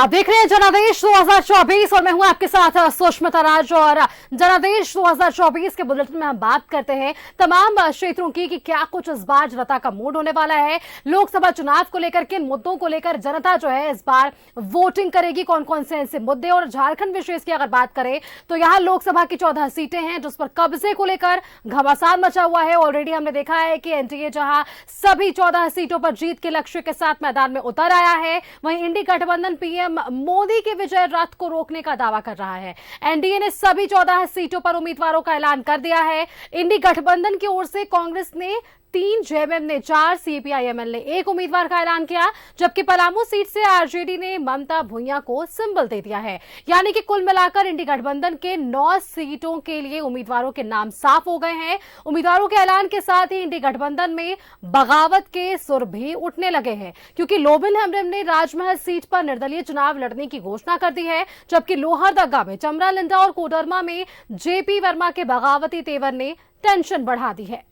आप देख रहे हैं जनादेश 2024 और मैं हूं आपके साथ सुष्मिता राज। और जनादेश 2024 के बुलेटिन में हम बात करते हैं तमाम क्षेत्रों की कि क्या कुछ इस बार जनता का मूड होने वाला है, लोकसभा चुनाव को लेकर किन मुद्दों को लेकर जनता जो है इस बार वोटिंग करेगी, कौन कौन से ऐसे मुद्दे। और झारखंड विशेष की अगर बात करें तो यहां लोकसभा की 14 सीटें हैं जिस पर कब्जे को लेकर घमासान मचा हुआ है। ऑलरेडी हमने देखा है कि एनडीए जहां सभी 14 सीटों पर जीत के लक्ष्य के साथ मैदान में उतर आया है, वहीं इंडी गठबंधन पीएम मोदी के विजय रथ को रोकने का दावा कर रहा है। एनडीए ने सभी 14 सीटों पर उम्मीदवारों का ऐलान कर दिया है। इंडी गठबंधन की ओर से कांग्रेस ने 3, जेएमएम ने 4, सीपीआईएमएल ने 1 उम्मीदवार का ऐलान किया, जबकि पलामू सीट से आरजेडी ने ममता भुइयां को सिंबल दे दिया है। यानी कि कुल मिलाकर इंडी गठबंधन के 9 सीटों के लिए उम्मीदवारों के नाम साफ हो गए हैं। उम्मीदवारों के ऐलान के साथ ही इंडी गठबंधन में बगावत के सुर भी उठने लगे हैं, क्योंकि लोबिन हेम्ब्रम ने राजमहल सीट पर निर्दलीय चुनाव लड़ने की घोषणा कर दी है, जबकि लोहरदगा में चमरा लिंडा और कोडरमा में जेपी वर्मा के बगावती तेवर ने टेंशन बढ़ा दी है।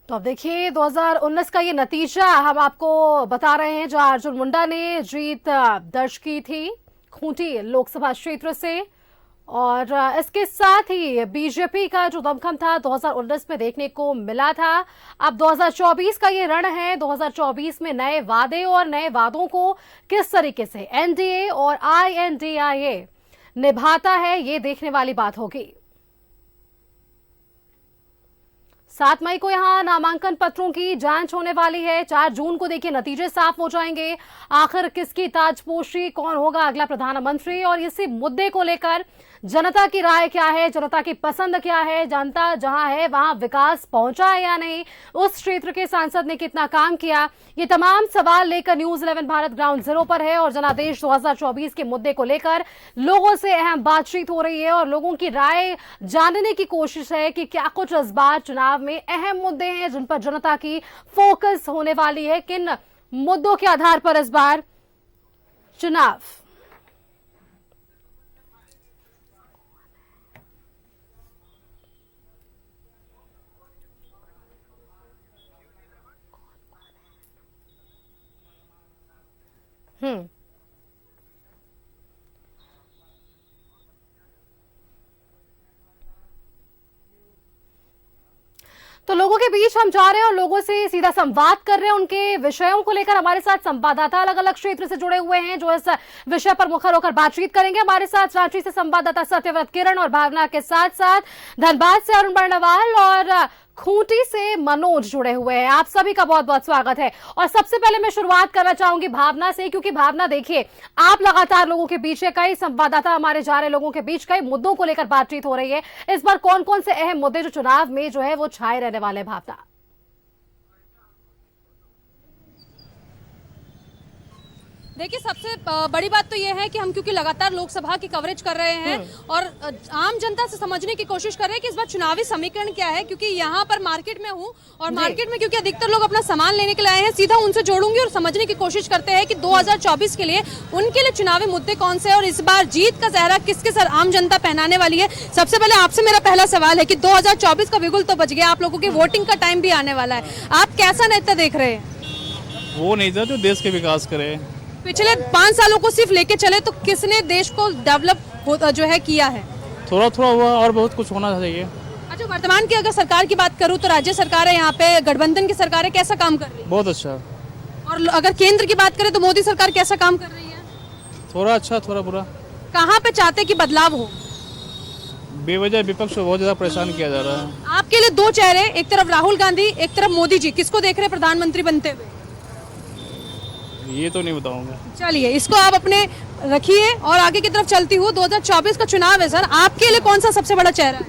तो अब देखिए 2019 का ये नतीजा हम आपको बता रहे हैं, जहां अर्जुन मुंडा ने जीत दर्ज की थी खूंटी लोकसभा क्षेत्र से। और इसके साथ ही बीजेपी का जो दमखम था 2019 में देखने को मिला था, अब 2024 का ये रण है। 2024 में नए वादे और नए वादों को किस तरीके से एनडीए और आईएनडीआईए निभाता है, ये देखने वाली बात होगी। 7 मई को यहां नामांकन पत्रों की जांच होने वाली है। 4 जून को देखिए नतीजे साफ हो जाएंगे, आखिर किसकी ताजपोशी, कौन होगा अगला प्रधानमंत्री। और इसी मुद्दे को लेकर जनता की राय क्या है, जनता की पसंद क्या है, जनता जहां है वहां विकास पहुंचा है या नहीं, उस क्षेत्र के सांसद ने कितना काम किया, ये तमाम सवाल लेकर न्यूज 11 भारत ग्राउंड जीरो पर है। और जनादेश 2024 के मुद्दे को लेकर लोगों से अहम बातचीत हो रही है और लोगों की राय जानने की कोशिश है कि क्या कुछ इस बार चुनाव में अहम मुद्दे हैं जिन पर जनता की फोकस होने वाली है, किन मुद्दों के आधार पर इस बार चुनाव। तो लोगों के बीच हम जा रहे हैं और लोगों से सीधा संवाद कर रहे हैं, उनके विषयों को लेकर। हमारे साथ संवाददाता अलग अलग क्षेत्र से जुड़े हुए हैं जो इस विषय पर मुखर होकर बातचीत करेंगे। हमारे साथ रांची से संवाददाता सत्यव्रत किरण और भावना के साथ साथ धनबाद से अरुण बर्णवाल और खूंटी से मनोज जुड़े हुए हैं। आप सभी का बहुत बहुत स्वागत है। और सबसे पहले मैं शुरुआत करना चाहूंगी भावना से, क्योंकि भावना देखिए आप लगातार लोगों के बीच है, कई संवाददाता हमारे जा रहे लोगों के बीच कई मुद्दों को लेकर बातचीत हो रही है। इस बार कौन कौन से अहम मुद्दे जो चुनाव में जो है वो छाए रहने वाले, भावना? देखिए, सबसे बड़ी बात तो यह है कि हम क्योंकि लगातार लोकसभा की कवरेज कर रहे हैं और आम जनता से समझने की कोशिश कर रहे हैं कि इस बार चुनावी समीकरण क्या है, क्योंकि यहाँ पर मार्केट में हूँ और मार्केट में क्योंकि अधिकतर लोग अपना सामान लेने के लिए आए हैं, सीधा उनसे जोड़ूंगी और समझने की कोशिश करते हैं कि 2024 के लिए उनके लिए चुनावी मुद्दे कौन से और इस बार जीत का जहरा किसके सर आम जनता पहनाने वाली है। सबसे पहले आपसे मेरा पहला सवाल है कि 2024 का बिगुल तो बज गया, आप लोगों की वोटिंग का टाइम भी आने वाला है, आप कैसा नेता देख रहे हैं? वो नेता जो देश के विकास करे। पिछले 5 सालों को सिर्फ लेके चले तो किसने देश को डेवलप जो है किया है? थोड़ा थोड़ा हुआ और बहुत कुछ होना चाहिए। अच्छा, वर्तमान की अगर सरकार की बात करूं तो राज्य सरकार है, यहाँ पे गठबंधन की सरकार है, कैसा काम कर रही है? बहुत अच्छा। और अगर केंद्र की बात करें तो मोदी सरकार कैसा काम कर रही है? थोड़ा अच्छा थोड़ा बुरा। कहाँ पे चाहते कि बदलाव हो? बेवजह विपक्ष को बहुत ज्यादा परेशान किया जा रहा है। आपके लिए 2 चेहरे, एक तरफ राहुल गांधी, एक तरफ मोदी जी, किसको देख रहे हैं प्रधानमंत्री बनते हुए? ये तो नहीं बताऊंगा। चलिए, इसको आप अपने रखिए और आगे की तरफ चलती हूँ। 2024 का चुनाव है सर, आपके लिए कौन सा सबसे बड़ा चेहरा है?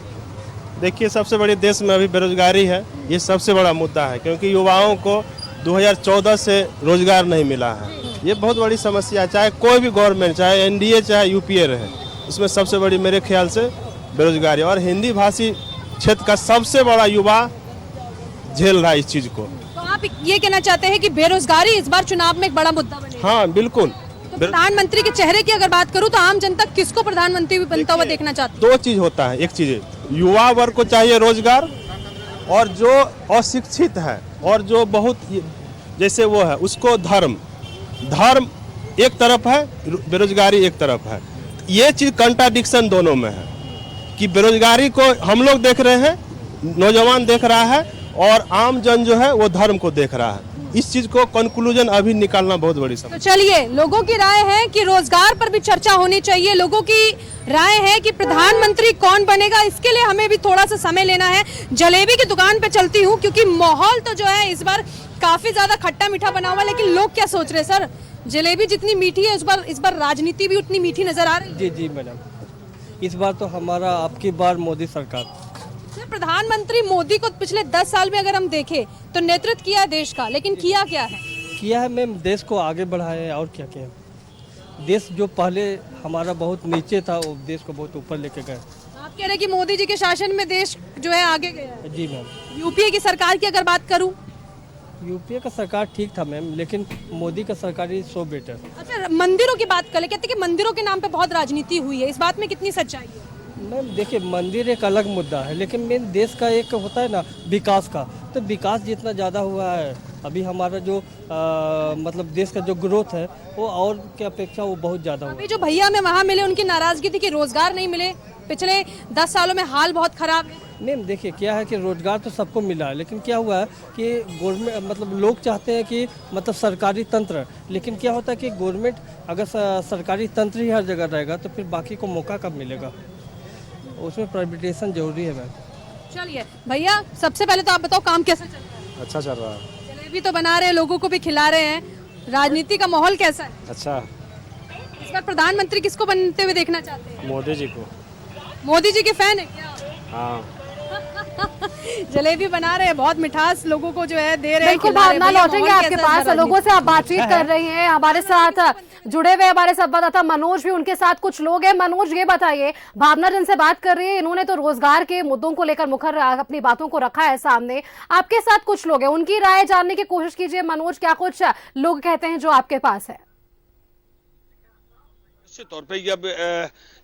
देखिए, सबसे बड़ी देश में अभी बेरोजगारी है, ये सबसे बड़ा मुद्दा है, क्योंकि युवाओं को 2014 से रोजगार नहीं मिला है। ये बहुत बड़ी समस्या है, चाहे कोई भी गवर्नमेंट, चाहे एनडीए चाहे यूपीए रहे, उसमें सबसे बड़ी मेरे ख्याल से बेरोजगारी। और हिंदी भाषी क्षेत्र का सबसे बड़ा युवा झेल रहा है इस चीज को। आप ये कहना चाहते हैं कि बेरोजगारी इस बार चुनाव में एक बड़ा मुद्दा बनेगा? हाँ बिल्कुल। तो प्रधानमंत्री के चेहरे की अगर बात करूं तो आम जनता किसको प्रधानमंत्री बनता हुआ देखना चाहती है? 2 चीज होता है, एक चीज युवा वर्ग को चाहिए रोजगार, और जो अशिक्षित है और जो बहुत जैसे वो है, उसको धर्म एक तरफ है, बेरोजगारी एक तरफ है। ये चीज कंट्राडिक्शन दोनों में है कि बेरोजगारी को हम लोग देख रहे हैं, नौजवान देख रहा है, और आम जन जो है वो धर्म को देख रहा है। इस चीज को कंक्लूजन अभी निकालना बहुत बड़ी समस्या। तो चलिए, लोगों की राय है कि रोजगार पर भी चर्चा होनी चाहिए। लोगों की राय है कि प्रधानमंत्री कौन बनेगा, इसके लिए हमें भी थोड़ा सा समय लेना है। जलेबी की दुकान पे चलती हूँ, क्योंकि माहौल तो जो है इस बार काफी ज्यादा खट्टा मीठा बना हुआ, लेकिन लोग क्या सोच रहे हैं सर? जलेबी जितनी मीठी है, इस बार राजनीति भी उतनी मीठी नजर आ रही है। जी जी मैडम, इस बार तो हमारा आपकी बार मोदी सरकार। सर, प्रधानमंत्री मोदी को पिछले 10 साल में अगर हम देखें तो नेतृत्व किया देश का, लेकिन किया क्या है? किया है मैम, देश को आगे बढ़ाया है और क्या किया। देश जो पहले हमारा बहुत नीचे था, वो देश को बहुत ऊपर लेके गए। आप कह रहे हैं कि मोदी जी के शासन में देश जो है आगे गया है। जी मैम। यूपीए की सरकार की अगर बात करूं, यूपीए का सरकार ठीक था मैम, लेकिन मोदी का सरकार इज सो बेटर। अच्छा, मंदिरों की बात करें, कहते हैं कि मंदिरों के नाम पे बहुत राजनीति हुई है, इस बात में कितनी सच्चाई है? मैम देखिए, मंदिर एक अलग मुद्दा है, लेकिन मेन देश का एक होता है ना विकास का, तो विकास जितना ज़्यादा हुआ है अभी हमारा जो मतलब देश का जो ग्रोथ है वो और की अपेक्षा वो बहुत ज़्यादा हुआ। अभी जो भैया हमें वहाँ मिले, उनकी नाराजगी थी कि रोजगार नहीं मिले, पिछले 10 सालों में हाल बहुत खराब है। मैम देखिए, क्या है कि रोजगार तो सबको मिला है, लेकिन क्या हुआ है कि गवर्नमेंट मतलब लोग चाहते हैं कि मतलब सरकारी तंत्र, लेकिन क्या होता है कि गवर्नमेंट अगर सरकारी तंत्र ही हर जगह रहेगा तो फिर बाकी को मौका कब मिलेगा? उसमें प्राइवेटाइजेशन जरूरी है मैम। चलिए भैया, सबसे पहले तो आप बताओ काम कैसा चल रहा है? अच्छा चल रहा है। जलेबी तो बना रहे हैं, लोगों को भी खिला रहे हैं, राजनीति का माहौल कैसा है? अच्छा, इस बार प्रधानमंत्री किसको बनते हुए देखना चाहते हैं? मोदी जी को। मोदी जी के फैन है क्या? हाँ। जलेबी बना रहे हैं, बहुत मिठास लोगों को जो है दे रहे हैं। बिल्कुल भावना, लौटेंगे आपके पास। लोगों से आप बातचीत कर रही हैं, हमारे साथ जुड़े हुए हमारे संवाददाता मनोज भी उनके साथ कुछ लोग हैं। मनोज, ये बताइए, भावना जिनसे बात कर रही है, इन्होंने तो रोजगार के मुद्दों को लेकर मुखर अपनी बातों को रखा है सामने। आपके साथ कुछ लोग हैं, उनकी राय जानने की कोशिश कीजिए। मनोज, क्या कुछ लोग कहते हैं जो आपके पास है? निश्चित तौर पे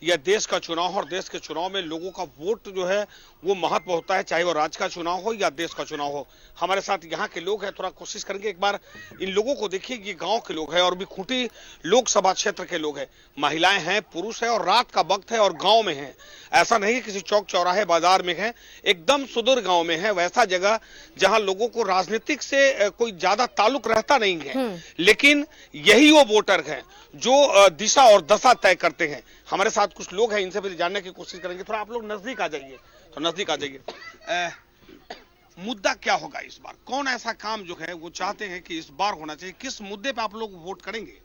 यह देश का चुनाव है और देश के चुनाव में लोगों का वोट जो है वो महत्व होता है, चाहे वो राज्य का चुनाव हो या देश का चुनाव हो। हमारे साथ यहाँ के लोग हैं, थोड़ा कोशिश करेंगे एक बार इन लोगों को देखिए। ये गांव के लोग हैं और भी खूंटी लोकसभा क्षेत्र के लोग हैं, महिलाएं हैं, पुरुष हैं, और रात का वक्त है और गांव में हैं। ऐसा नहीं किसी चौक चौराहे बाजार में है, एकदम सुदूर गांव में है, वैसा जगह जहां लोगों को राजनीतिक से कोई ज्यादा ताल्लुक रहता नहीं है, लेकिन यही वो वोटर हैं जो दिशा और दशा तय करते हैं। हमारे साथ कुछ लोग हैं, इनसे भी जानने की कोशिश करेंगे। थोड़ा आप लोग नजदीक आ जाइए, तो नजदीक आ जाइए। मुद्दा क्या होगा इस बार? कौन ऐसा काम जो है वो चाहते हैं कि इस बार होना चाहिए? किस मुद्दे पे आप लोग वोट करेंगे?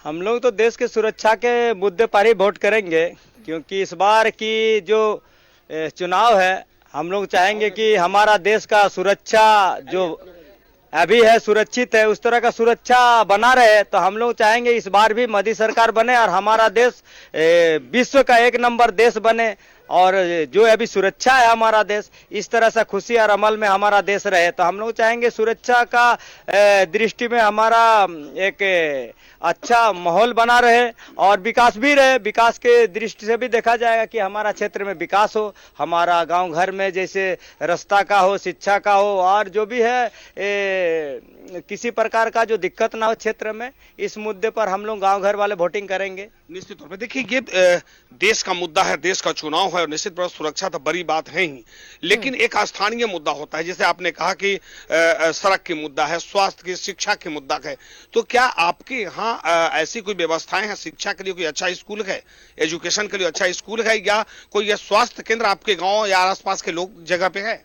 हम लोग तो देश के सुरक्षा के मुद्दे पर ही वोट करेंगे, क्योंकि इस बार की जो चुनाव है, हम लोग चाहेंगे कि हमारा देश का सुरक्षा जो अभी है सुरक्षित है, उस तरह का सुरक्षा बना रहे। तो हम लोग चाहेंगे इस बार भी मोदी सरकार बने और हमारा देश विश्व का 1 नंबर देश बने, और जो अभी सुरक्षा है हमारा देश, इस तरह से खुशी और अमल में हमारा देश रहे। तो हम लोग चाहेंगे सुरक्षा का दृष्टि में हमारा एक अच्छा माहौल बना रहे और विकास भी रहे। विकास के दृष्टि से भी देखा जाएगा कि हमारा क्षेत्र में विकास हो, हमारा गांव घर में जैसे रास्ता का हो, शिक्षा का हो, और जो भी है किसी प्रकार का जो दिक्कत ना हो क्षेत्र में, इस मुद्दे पर हम लोग गांव घर वाले वोटिंग करेंगे। निश्चित तौर पे देखिए, ये देश का मुद्दा है, देश का चुनाव है, और निश्चित तौर पर सुरक्षा तो बड़ी बात है ही, लेकिन एक स्थानीय मुद्दा होता है। जैसे आपने कहा कि सड़क की मुद्दा है, स्वास्थ्य की, शिक्षा की मुद्दा है। तो क्या आपके यहाँ ऐसी कोई व्यवस्थाएं हैं? शिक्षा के लिए कोई अच्छा स्कूल है, एजुकेशन के लिए अच्छा स्कूल है, या कोई स्वास्थ्य केंद्र आपके गाँव या आसपास के लोग जगह पे है?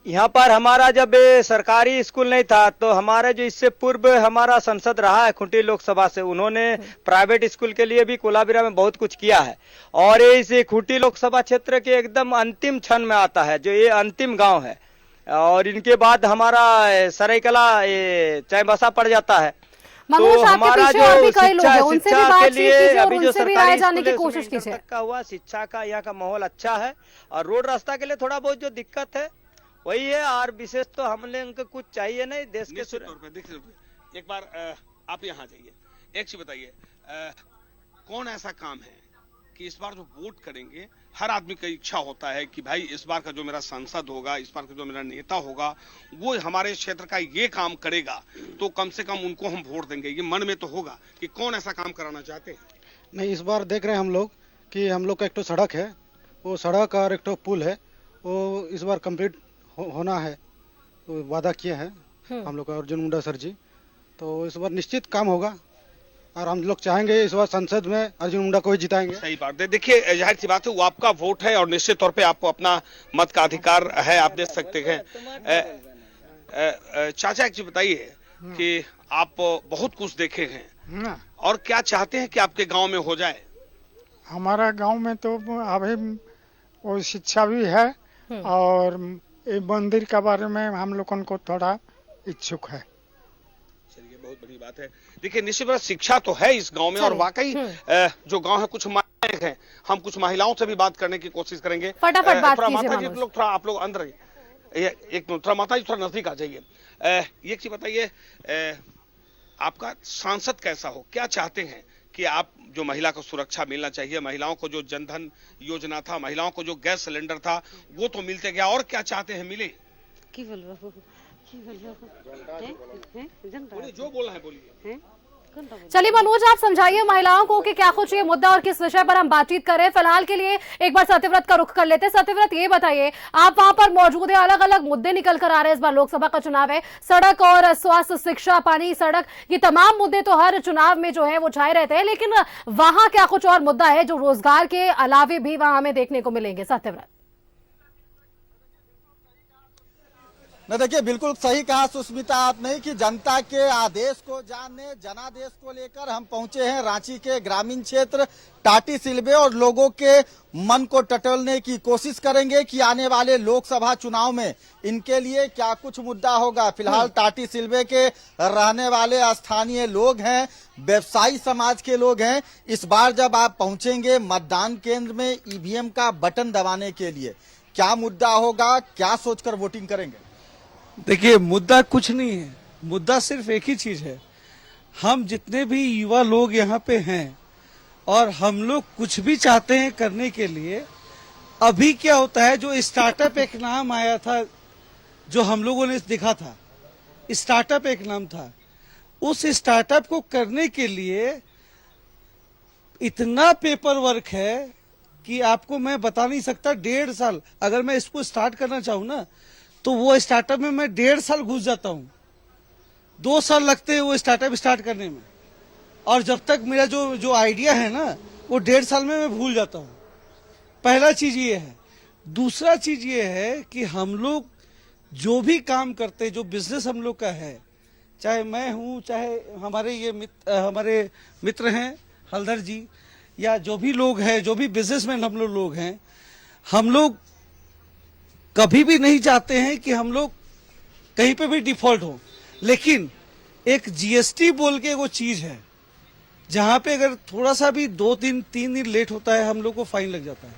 यहाँ पर हमारा जब सरकारी स्कूल नहीं था, तो हमारे जो इससे पूर्व हमारा सांसद रहा है खूंटी लोकसभा से, उन्होंने प्राइवेट स्कूल के लिए भी कोलाबिरा में बहुत कुछ किया है। और ये इस खूंटी लोकसभा क्षेत्र के एकदम अंतिम क्षण में आता है, जो ये अंतिम गांव है, और इनके बाद हमारा सरायकला चाईबासा पड़ जाता है। मनोज, तो आपके हमारा पीछे और भी कई लोग हैं, जो उनसे भी शिक्षा के बातचीत लिए कीजिए और अभी जो उनसे भी राय सरकारी जानने की स्कूल है, कोशिश उसमें कीजिए। इंटर तक का हुआ, शिक्षा का यहाँ का माहौल अच्छा है, और रोड रास्ता के लिए थोड़ा बहुत जो दिक्कत है वही है, और विशेष तो हम लोग कुछ चाहिए नहीं देश के निश्चित तौर पे देखिए, एक बार आप यहाँ जाइए, एक चीज बताइए, कौन ऐसा काम है कि इस बार जो वोट करेंगे, हर आदमी की इच्छा होता है कि भाई इस बार का जो मेरा सांसद होगा, इस बार का जो मेरा नेता होगा, वो हमारे क्षेत्र का ये काम करेगा तो कम से कम उनको हम वोट देंगे। ये मन में तो होगा कि कौन ऐसा काम कराना चाहते हैं। नहीं, इस बार देख रहे हैं हम लोग कि हम लोग का एक तो सड़क है, वो सड़क और एक तो पुल है, वो इस बार कंप्लीट होना है, तो वादा किए हैं हम लोग का अर्जुन मुंडा सर जी। तो इस बार निश्चित काम होगा और हम लोग चाहेंगे इस बार संसद में अर्जुन मुंडा को ही जिताएंगे। सही बात है। देखिए, जाहिर सी बात है, वो आपका वोट है और निश्चित तौर पे आपको अपना मत का अधिकार है, आप दे सकते हैं। चाचा एक चीज बताइए कि आप बहुत कुछ देखे हैं और क्या चाहते हैं कि आपके गांव में हो जाए। हमारा गांव में तो अभी वो शिक्षा भी है और ये मंदिर के बारे में हम लोगों को थोड़ा इच्छुक है। चलिए, बहुत बड़ी बात है। देखिए, निश्चित रूप से शिक्षा तो है इस गांव में और वाकई जो गांव है, कुछ महिलाएं हैं, हम कुछ महिलाओं से भी बात करने की कोशिश करेंगे। फटाफट बात थोड़ा कीजिए माता जी, मनोज। लोग थोड़ा आप लोग अंदर आइए। एक मिनट, थोड़ा माता जी थोड़ा नजदीक आ जाइए। एक चीज बताइए, आपका सांसद कैसा हो, क्या चाहते हैं कि आप जो महिला को सुरक्षा मिलना चाहिए, महिलाओं को जो जनधन योजना था, महिलाओं को जो गैस सिलेंडर था, वो तो मिलते गया, और क्या चाहते हैं मिले? बोलिए, जो बोलना है बोलिए। चलिए मनोज, आप समझाइए महिलाओं को कि क्या कुछ ये मुद्दा और किस विषय पर हम बातचीत करें। फिलहाल के लिए एक बार सत्यव्रत का रुख कर लेते हैं। सत्यव्रत, ये बताइए, आप वहां पर मौजूद है, अलग अलग मुद्दे निकल कर आ रहे हैं। इस बार लोकसभा का चुनाव है, सड़क और स्वास्थ्य, शिक्षा, पानी, सड़क, ये तमाम मुद्दे तो हर चुनाव में जो है वो छाए रहते हैं, लेकिन वहां क्या कुछ और मुद्दा है जो रोजगार के अलावे भी वहां हमें देखने को मिलेंगे? सत्यव्रत। न देखिए, बिल्कुल सही कहा सुष्मिता आपने कि जनता के आदेश को जानने, जनादेश को लेकर हम पहुंचे हैं रांची के ग्रामीण क्षेत्र टाटी सिलवे और लोगों के मन को टटोलने की कोशिश करेंगे कि आने वाले लोकसभा चुनाव में इनके लिए क्या कुछ मुद्दा होगा। फिलहाल टाटी सिलवे के रहने वाले स्थानीय लोग हैं, व्यवसायी समाज के लोग हैं। इस बार जब आप पहुंचेंगे मतदान केंद्र में ईवीएम का बटन दबाने के लिए, क्या मुद्दा होगा, क्या सोचकर वोटिंग करेंगे? देखिए, मुद्दा कुछ नहीं है, मुद्दा सिर्फ एक ही चीज है। हम जितने भी युवा लोग यहाँ पे हैं और हम लोग कुछ भी चाहते हैं करने के लिए, अभी क्या होता है, जो स्टार्टअप एक नाम आया था, जो हम लोगों ने देखा था, स्टार्टअप एक नाम था, उस स्टार्टअप को करने के लिए इतना पेपर वर्क है कि आपको मैं बता नहीं सकता। 1.5 साल अगर मैं इसको स्टार्ट करना चाहूँ ना, तो वो स्टार्टअप में मैं 1.5 साल घुस जाता हूँ। 2 साल लगते हैं वो स्टार्टअप स्टार्ट करने में, और जब तक मेरा जो आइडिया है ना, वो 1.5 साल में मैं भूल जाता हूँ। पहला चीज ये है। दूसरा चीज ये है कि हम लोग जो भी काम करते, जो बिजनेस हम लोग का है, चाहे मैं हूँ, चाहे हमारे मित्र हैं हल्दर जी, या जो भी लोग हैं, जो भी बिजनेसमैन हम लोग हैं, हम लोग कभी भी नहीं चाहते हैं कि हम लोग कहीं पे भी डिफॉल्ट हो। लेकिन एक जीएसटी बोल के वो चीज है, जहां पे अगर थोड़ा सा भी 2-3 दिन लेट होता है, हम लोग को फाइन लग जाता है,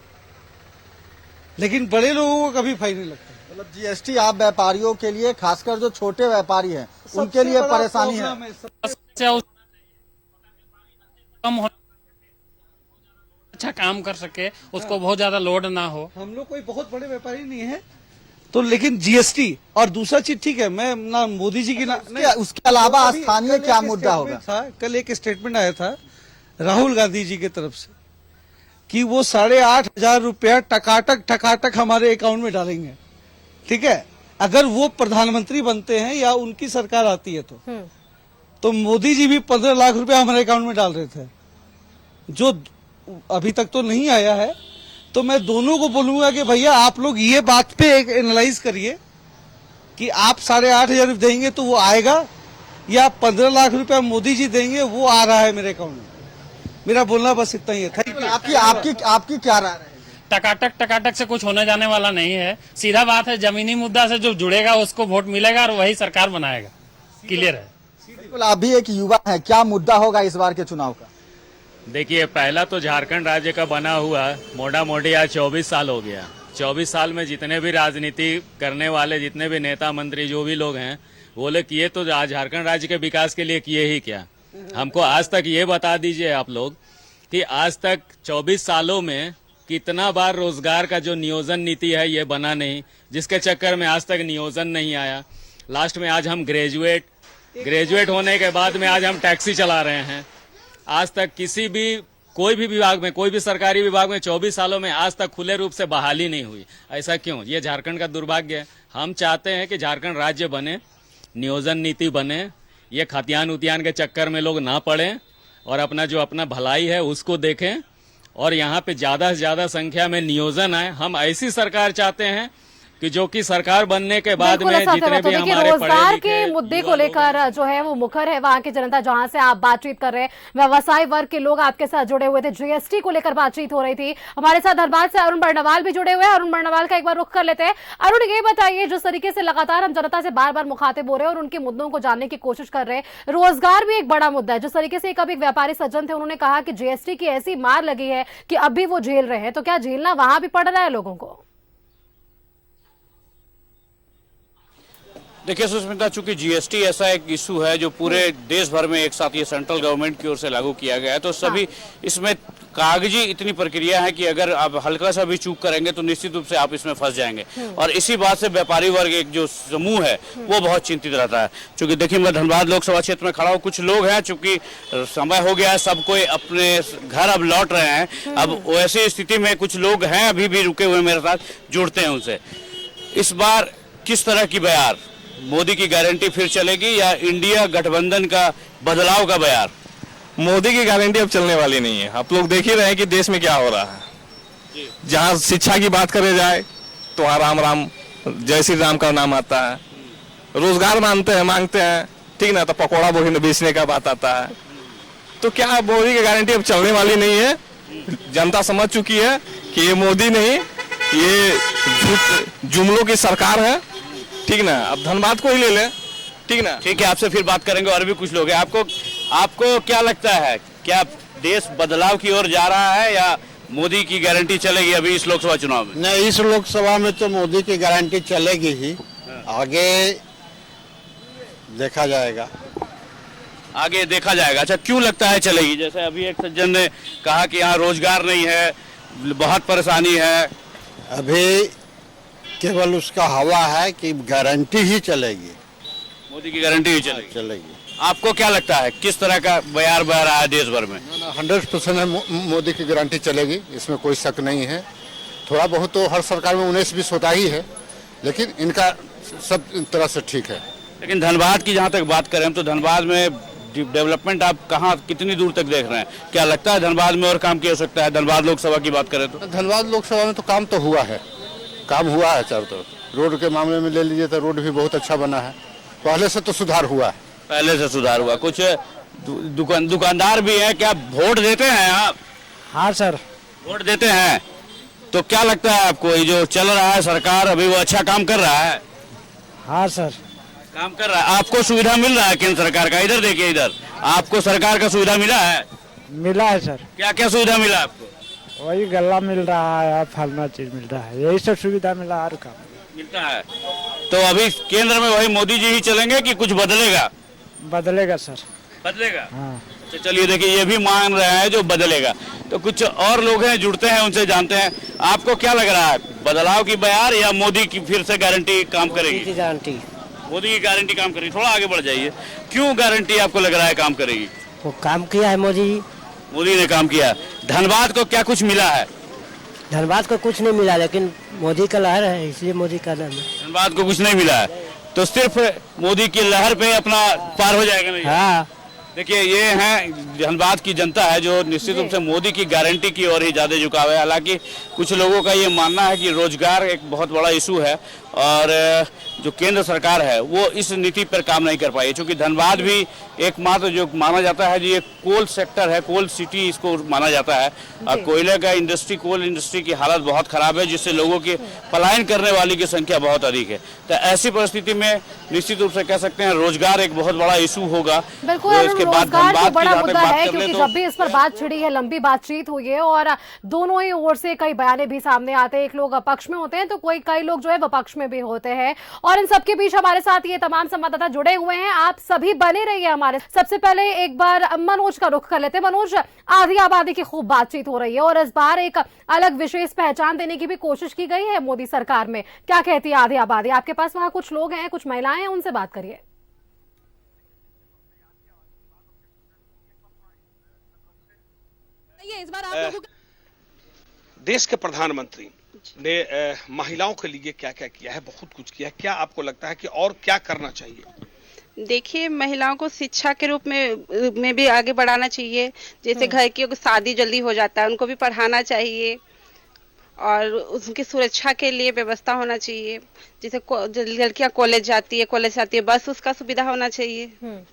लेकिन बड़े लोगों को कभी फाइन नहीं लगता। मतलब जीएसटी आप व्यापारियों के लिए, खासकर जो छोटे व्यापारी हैं, उनके लिए परेशानी है। अच्छा काम कर सके, उसको बहुत ज्यादा लोड ना हो। हम लोग कोई बहुत बड़े व्यापारी नहीं है, तो लेकिन जीएसटी और दूसरा चीज ठीक है। मैं ना मोदी जी की ना उसके अलावा स्थानीय क्या मुद्दा होगा? कल एक स्टेटमेंट आया था राहुल गांधी जी की तरफ से कि वो 8,500 रुपया टकाटक हमारे अकाउंट में डालेंगे। ठीक है, अगर वो प्रधानमंत्री बनते हैं या उनकी सरकार आती है तो मोदी जी भी 15 लाख रुपया हमारे अकाउंट में डाल रहे थे, जो अभी तक तो नहीं आया है। तो मैं दोनों को बोलूंगा कि भैया आप लोग ये बात पे एक एनालाइज करिए कि आप 8,500 देंगे तो वो आएगा, या 15 लाख रुपया मोदी जी देंगे वो आ रहा है मेरे अकाउंट में। मेरा बोलना बस इतना ही है। Thank you. आपकी क्या राय है? टकाटक से कुछ होने जाने वाला नहीं है। सीधा बात है, जमीनी मुद्दा से जो जुड़ेगा उसको वोट मिलेगा और वही सरकार बनाएगा। क्लियर है। बिल्कुल, आप भी एक युवा है, क्या मुद्दा होगा इस बार के चुनाव का? देखिए, पहला तो झारखंड राज्य का बना हुआ मोटा मोटी आज 24 साल हो गया। 24 साल में जितने भी राजनीति करने वाले, जितने भी नेता मंत्री जो भी लोग हैं, वो लोग किए तो आज झारखंड राज्य के विकास के लिए किए ही क्या। हमको आज तक ये बता दीजिए आप लोग कि आज तक 24 सालों में कितना बार रोजगार का जो नियोजन नीति है ये बना नहीं, जिसके चक्कर में आज तक नियोजन नहीं आया। लास्ट में आज हम ग्रेजुएट होने के बाद में आज हम टैक्सी चला रहे हैं। आज तक कोई भी विभाग में, कोई भी सरकारी विभाग में 24 सालों में आज तक खुले रूप से बहाली नहीं हुई। ऐसा क्यों? ये झारखंड का दुर्भाग्य है। हम चाहते हैं कि झारखंड राज्य बने, नियोजन नीति बने, ये खतियान उतियान के चक्कर में लोग ना पड़े और अपना भलाई है उसको देखें और यहाँ पे ज्यादा से ज्यादा संख्या में नियोजन आए। हम ऐसी सरकार चाहते हैं कि जो कि सरकार बनने के बाद में जितने भी हमारे रोजगार के मुद्दे को लेकर जो है वो मुखर है वहां की जनता, जहां से आप बातचीत कर रहे हैं। व्यवसाय वर्ग के लोग आपके साथ जुड़े हुए थे, जीएसटी को लेकर बातचीत हो रही थी। हमारे साथ धनबाद से अरुण बर्णवाल भी जुड़े हुए हैं। अरुण बर्णवाल का एक बार रुख कर लेते हैं। अरुण, ये बताइए, जिस तरीके से लगातार हम जनता से बार बार मुखातिब हो रहे हैं और उनके मुद्दों को जानने की कोशिश कर रहे हैं, रोजगार भी एक बड़ा मुद्दा है। जिस तरीके से एक व्यापारी सज्जन थे, उन्होंने कहा कि जीएसटी की ऐसी मार लगी है कि अब भी वो झेल रहे हैं, तो क्या झेलना वहां भी पड़ रहा है लोगों को? देखिए सुष्मिता, चूंकि जीएसटी ऐसा एक इशू है जो पूरे देश भर में एक साथ ये सेंट्रल गवर्नमेंट की ओर से लागू किया गया है, तो सभी इसमें कागजी इतनी प्रक्रिया है कि अगर आप हल्का सा भी चूक करेंगे तो निश्चित रूप से आप इसमें फंस जाएंगे। और इसी बात से व्यापारी वर्ग एक जो समूह है वो बहुत चिंतित रहता है। चूंकि देखिए, मैं धनबाद लोकसभा क्षेत्र में खड़ा हूँ, कुछ लोग हैं, चूंकि समय हो गया है, सब कोई अपने घर अब लौट रहे हैं। अब वैसी स्थिति में कुछ लोग हैं अभी भी रुके हुए मेरे साथ, जुड़ते हैं उनसे। इस बार किस तरह की बयार, मोदी की गारंटी फिर चलेगी या इंडिया गठबंधन का बदलाव का बयार? मोदी की गारंटी अब चलने वाली नहीं है। आप लोग देख ही रहे हैं कि देश में क्या हो रहा है। जहां शिक्षा की बात करे जाए तो वहां राम राम जय श्री राम का नाम आता है। रोजगार मांगते हैं, ठीक ना, तो पकौड़ा बेचने का बात आता है। तो क्या मोदी की गारंटी अब चलने वाली नहीं है? जनता समझ चुकी है कि ये मोदी नहीं, ये जुमलों की सरकार है, ठीक ना। अब धनबाद को ही ले ले, ठीक ना। ठीक है, आपसे फिर बात करेंगे। और भी कुछ लोग हैं। आपको क्या लगता है, क्या देश बदलाव की ओर जा रहा है या मोदी की गारंटी चलेगी अभी इस लोकसभा चुनाव में? नहीं, इस लोकसभा में तो मोदी की गारंटी चलेगी ही। आगे देखा जाएगा। आगे देखा जाएगा। अच्छा, क्यों लगता है चलेगी? जैसे अभी एक सज्जन ने कहा कि यहाँ रोजगार नहीं है, बहुत परेशानी है। अभी केवल उसका हवा है कि गारंटी ही चलेगी, मोदी की गारंटी ही चलेगी। आपको क्या लगता है, किस तरह का बयार बह रहा है देश भर में? 100% मोदी की गारंटी चलेगी, इसमें कोई शक नहीं है। थोड़ा बहुत तो हर सरकार में 19-20 होता ही है, लेकिन इनका सब तरह से ठीक है। लेकिन धनबाद की जहाँ तक बात करें तो धनबाद में डेवलपमेंट आप कहाँ, कितनी दूर तक देख रहे हैं? क्या लगता है धनबाद में और काम किया हो सकता है? धनबाद लोकसभा की बात करें तो धनबाद लोकसभा में तो काम तो हुआ है, काम हुआ है चारों तरफ। रोड के मामले में ले लीजिए तो रोड भी बहुत अच्छा बना है, पहले से तो सुधार हुआ है। पहले से सुधार हुआ। कुछ दुकानदार भी हैं, क्या वोट देते हैं आप? हाँ सर, वोट देते हैं। तो क्या लगता है आपको, ये जो चल रहा है सरकार अभी, वो अच्छा काम कर रहा है? हाँ सर, काम कर रहा है। आपको सुविधा मिल रहा है केंद्र सरकार का? इधर देखिए, इधर आपको सरकार का सुविधा मिला है? मिला है सर। क्या क्या सुविधा मिला आपको? वही गल्ला मिल रहा है, फलना चीज मिल रहा है, यही सब सुविधा मिला, और काम मिलता है। तो अभी केंद्र में वही मोदी जी ही चलेंगे कि कुछ बदलेगा? बदलेगा सर, बदलेगा। हाँ। तो चलिए, देखिए ये भी मान रहे हैं जो बदलेगा। तो कुछ और लोग हैं, जुड़ते हैं, उनसे जानते हैं। आपको क्या लग रहा है, बदलाव की बयार या मोदी की फिर से गारंटी काम करेगी? गारंटी, मोदी की गारंटी काम करेगी। थोड़ा आगे बढ़ जाइए। क्यों गारंटी आपको लग रहा है काम करेगी? वो काम किया है मोदी ने काम किया। धनबाद को क्या कुछ मिला है? धनबाद को कुछ नहीं मिला, लेकिन मोदी का लहर है, इसलिए मोदी का नाम है। धनबाद को कुछ नहीं मिला है, तो सिर्फ मोदी की लहर पे अपना पार हो जाएगा नहीं? हाँ। देखिए, ये हैं धनबाद की जनता है जो निश्चित रूप से मोदी की गारंटी की ओर ही ज्यादा झुकाव है। हालांकि कुछ लोगों का ये मानना है कि रोजगार एक बहुत बड़ा इशू है और जो केंद्र सरकार है वो इस नीति पर काम नहीं कर पाई, क्योंकि धनबाद भी एकमात्र जो माना जाता है, ये कोल सेक्टर है, कोल सिटी इसको माना जाता है। और कोयले का इंडस्ट्री, कोल इंडस्ट्री की हालत बहुत खराब है, जिससे लोगों की पलायन करने वाली की संख्या बहुत अधिक है। तो ऐसी परिस्थिति में निश्चित रूप से कह सकते हैं रोजगार एक बहुत बड़ा इशू होगा। रोजगार तो बड़ा मुद्दा है, क्योंकि जब भी इस पर बात छिड़ी है, लंबी बातचीत हुई है और दोनों ही ओर से कई बयाने भी सामने आते हैं। एक लोग पक्ष में होते हैं तो कई लोग जो है विपक्ष में में भी होते हैं। और इन सबके बीच हमारे साथ ये तमाम संवाददाता जुड़े हुए हैं। आप सभी बने रहिए हमारे। सबसे पहले एक बार मनोज का रुख कर लेते हैं। मनोज, आधी आबादी की खूब बातचीत हो रही है और इस बार एक अलग विशेष पहचान देने की भी कोशिश की गई है मोदी सरकार में। क्या कहती है आधी आबादी? आपके पास वहां कुछ लोग हैं, कुछ महिलाएं हैं, उनसे बात करिए। इस बार आप लोगों देश के प्रधानमंत्री ने महिलाओं के लिए क्या क्या किया है? बहुत कुछ किया है। क्या आपको लगता है कि और क्या करना चाहिए? देखिए, महिलाओं को शिक्षा के रूप में भी आगे बढ़ाना चाहिए। जैसे घर की शादी जल्दी हो जाता है, उनको भी पढ़ाना चाहिए और उनकी सुरक्षा के लिए व्यवस्था होना चाहिए। जैसे लड़कियां कॉलेज जाती है, बस उसका सुविधा होना चाहिए।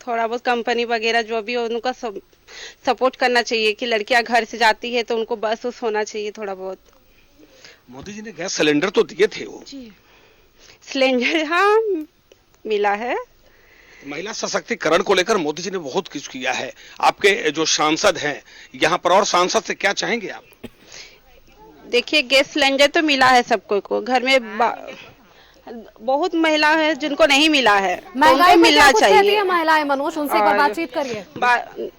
थोड़ा बहुत कंपनी वगैरह जो भी हो उनका सपोर्ट करना चाहिए कि लड़कियां घर से जाती है तो उनको बस उस होना चाहिए थोड़ा बहुत। मोदी जी ने गैस सिलेंडर तो दिए थे, वो सिलेंडर हाँ मिला है। महिला सशक्तिकरण को लेकर मोदी जी ने बहुत कुछ किया है। आपके जो सांसद हैं यहाँ पर, और सांसद से क्या चाहेंगे आप? देखिए, गैस सिलेंडर तो मिला है सबको को। घर में बहुत महिला है जिनको नहीं मिला है, तो उनको मिलना चाहिए। महिलाएं मनोज, उनसे एक बार बातचीत करिए।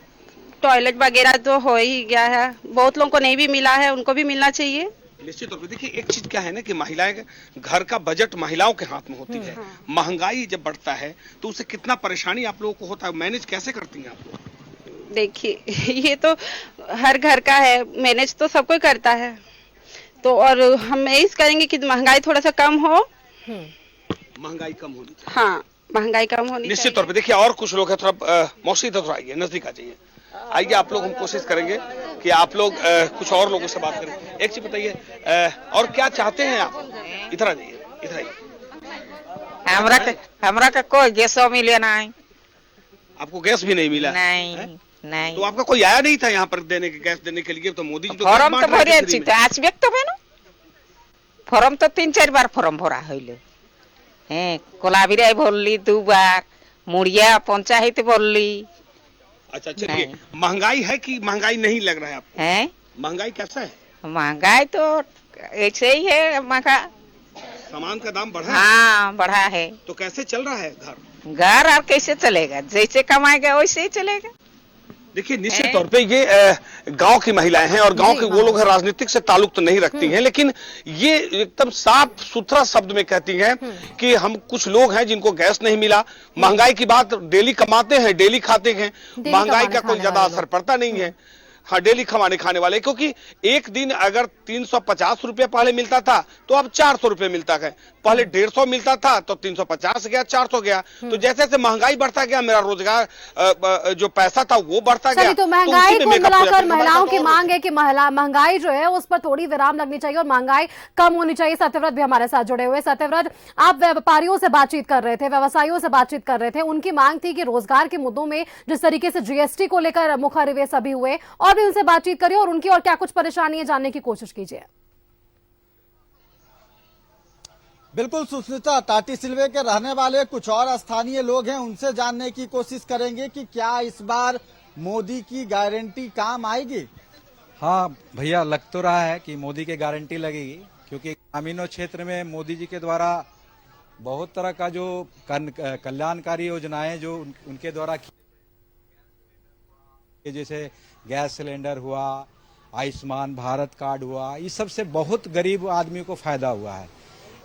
टॉयलेट वगैरह तो हो ही गया है, बहुत लोगों को नहीं भी मिला है, उनको भी मिलना चाहिए। निश्चित तौर पर देखिए, एक चीज क्या है ना कि महिलाएं, घर का बजट महिलाओं के हाथ में होती है। महंगाई जब बढ़ता है तो उससे कितना परेशानी आप लोगों को होता है, मैनेज कैसे करती हैं आप लोग? देखिए, ये तो हर घर का है, मैनेज तो सब कोई करता है। तो और हम यही करेंगे कि महंगाई थोड़ा सा कम हो। महंगाई कम होनी चाहिए। हाँ, महंगाई कम होनी निश्चित तौर पे। देखिए, और कुछ लोग हैं, थोड़ा मौसी थोड़ा आइए, नजदीक आ जाइए। आइए, आप लोग, हम कोशिश करेंगे कि आप लोग कुछ और लोगों से बात करें। एक चीज बताइए, और क्या चाहते हैं आप? इधर आ जाइए, इधर आइए। हमरा का कोई गैस मिले नहीं। आपको गैस भी नहीं मिला? नहीं नहीं। तो आपका कोई आया नहीं था यहाँ पर देने के, गैस देने के लिए? तो मोदी जी तो फॉर्म तो भरे अच्छी थे, आज व्यक्त है ना। फॉर्म तो 3-4 बार फॉर्म भरा हईले। कोलाबिराई भरली 2 बार, मुड़िया पंचायत भरली। अच्छा, चलिए। महंगाई है कि महंगाई नहीं लग रहा है आपको? है महंगाई कैसा है? महंगाई तो ऐसे ही है, महंगा सामान का दाम बढ़ा है? हाँ, बढ़ा है। तो कैसे चल रहा है घर? घर और कैसे चलेगा? जैसे कमाएगा वैसे ही चलेगा। देखिए, निश्चित तौर पे ये गांव की महिलाएं हैं और गांव के वो लोग राजनीतिक से ताल्लुक तो नहीं रखती हैं, लेकिन ये एकदम साफ सुथरा शब्द में कहती हैं कि हम कुछ लोग हैं जिनको गैस नहीं मिला। महंगाई की बात, डेली कमाते हैं, डेली खाते हैं, महंगाई का कोई ज्यादा असर पड़ता नहीं है। हाँ, डेली खाने वाले, क्योंकि एक दिन अगर 350 रुपये पहले मिलता था तो अब 400 रुपये मिलता है। पहले 150 मिलता था तो 350 गया, 400 गया। तो जैसे जैसे महंगाई बढ़ता गया, मेरा रोजगार जो पैसा था वो बढ़ता गया। तो महंगाई को मिलाकर महिलाओं की मांग है कि महंगाई जो है उस पर थोड़ी विराम लगनी चाहिए और महंगाई कम होनी चाहिए। सत्यव्रत भी हमारे साथ जुड़े हुए। सत्यव्रत, आप व्यापारियों से बातचीत कर रहे थे, व्यवसायियों से बातचीत कर रहे थे। उनकी मांग थी कि रोजगार के मुद्दों में जिस तरीके से जीएसटी को लेकर मुखर सभी हुए, और भी उनसे बातचीत करिए और उनकी और क्या कुछ परेशानियां जानने की कोशिश कीजिए। बिल्कुल सुस्मिता, टाटी सिलवे के रहने वाले कुछ और स्थानीय लोग हैं, उनसे जानने की कोशिश करेंगे कि क्या इस बार मोदी की गारंटी काम आएगी। हाँ भैया, लग तो रहा है कि मोदी की गारंटी लगेगी, क्योंकि ग्रामीण क्षेत्र में मोदी जी के द्वारा बहुत तरह का जो कल्याणकारी योजनाएं जो उनके द्वारा, जैसे गैस सिलेंडर हुआ, आयुष्मान भारत कार्ड हुआ, इस सब से बहुत गरीब आदमी को फायदा हुआ है।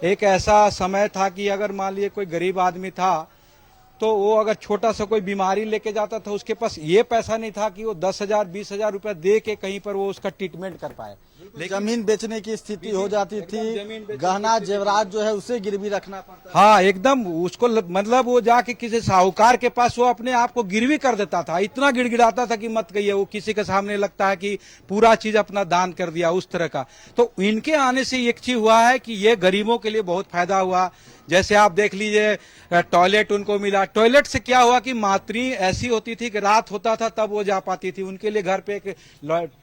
एक ऐसा समय था कि अगर मान लीजिए कोई गरीब आदमी था तो वो अगर छोटा सा कोई बीमारी लेके जाता था, उसके पास ये पैसा नहीं था कि वो 10,000 20,000 रुपया दे के कहीं पर वो उसका ट्रीटमेंट कर पाए। जमीन बेचने की स्थिति हो जाती थी, गहना जेवरात जो है उसे गिरवी रखना पड़ता। हाँ, एकदम उसको मतलब वो जाके किसी साहूकार के पास वो अपने आप को गिरवी कर देता था। इतना गिड़गिड़ाता था कि मत कहिए। वो किसी के सामने लगता है कि पूरा चीज अपना दान कर दिया, उस तरह का। तो इनके आने से एक चीज हुआ है कि ये गरीबों के लिए बहुत फायदा हुआ। जैसे आप देख लीजिए, टॉयलेट उनको मिला। टॉयलेट से क्या हुआ कि मातरी ऐसी होती थी कि रात होता था तब वो जा पाती थी, उनके लिए घर पे एक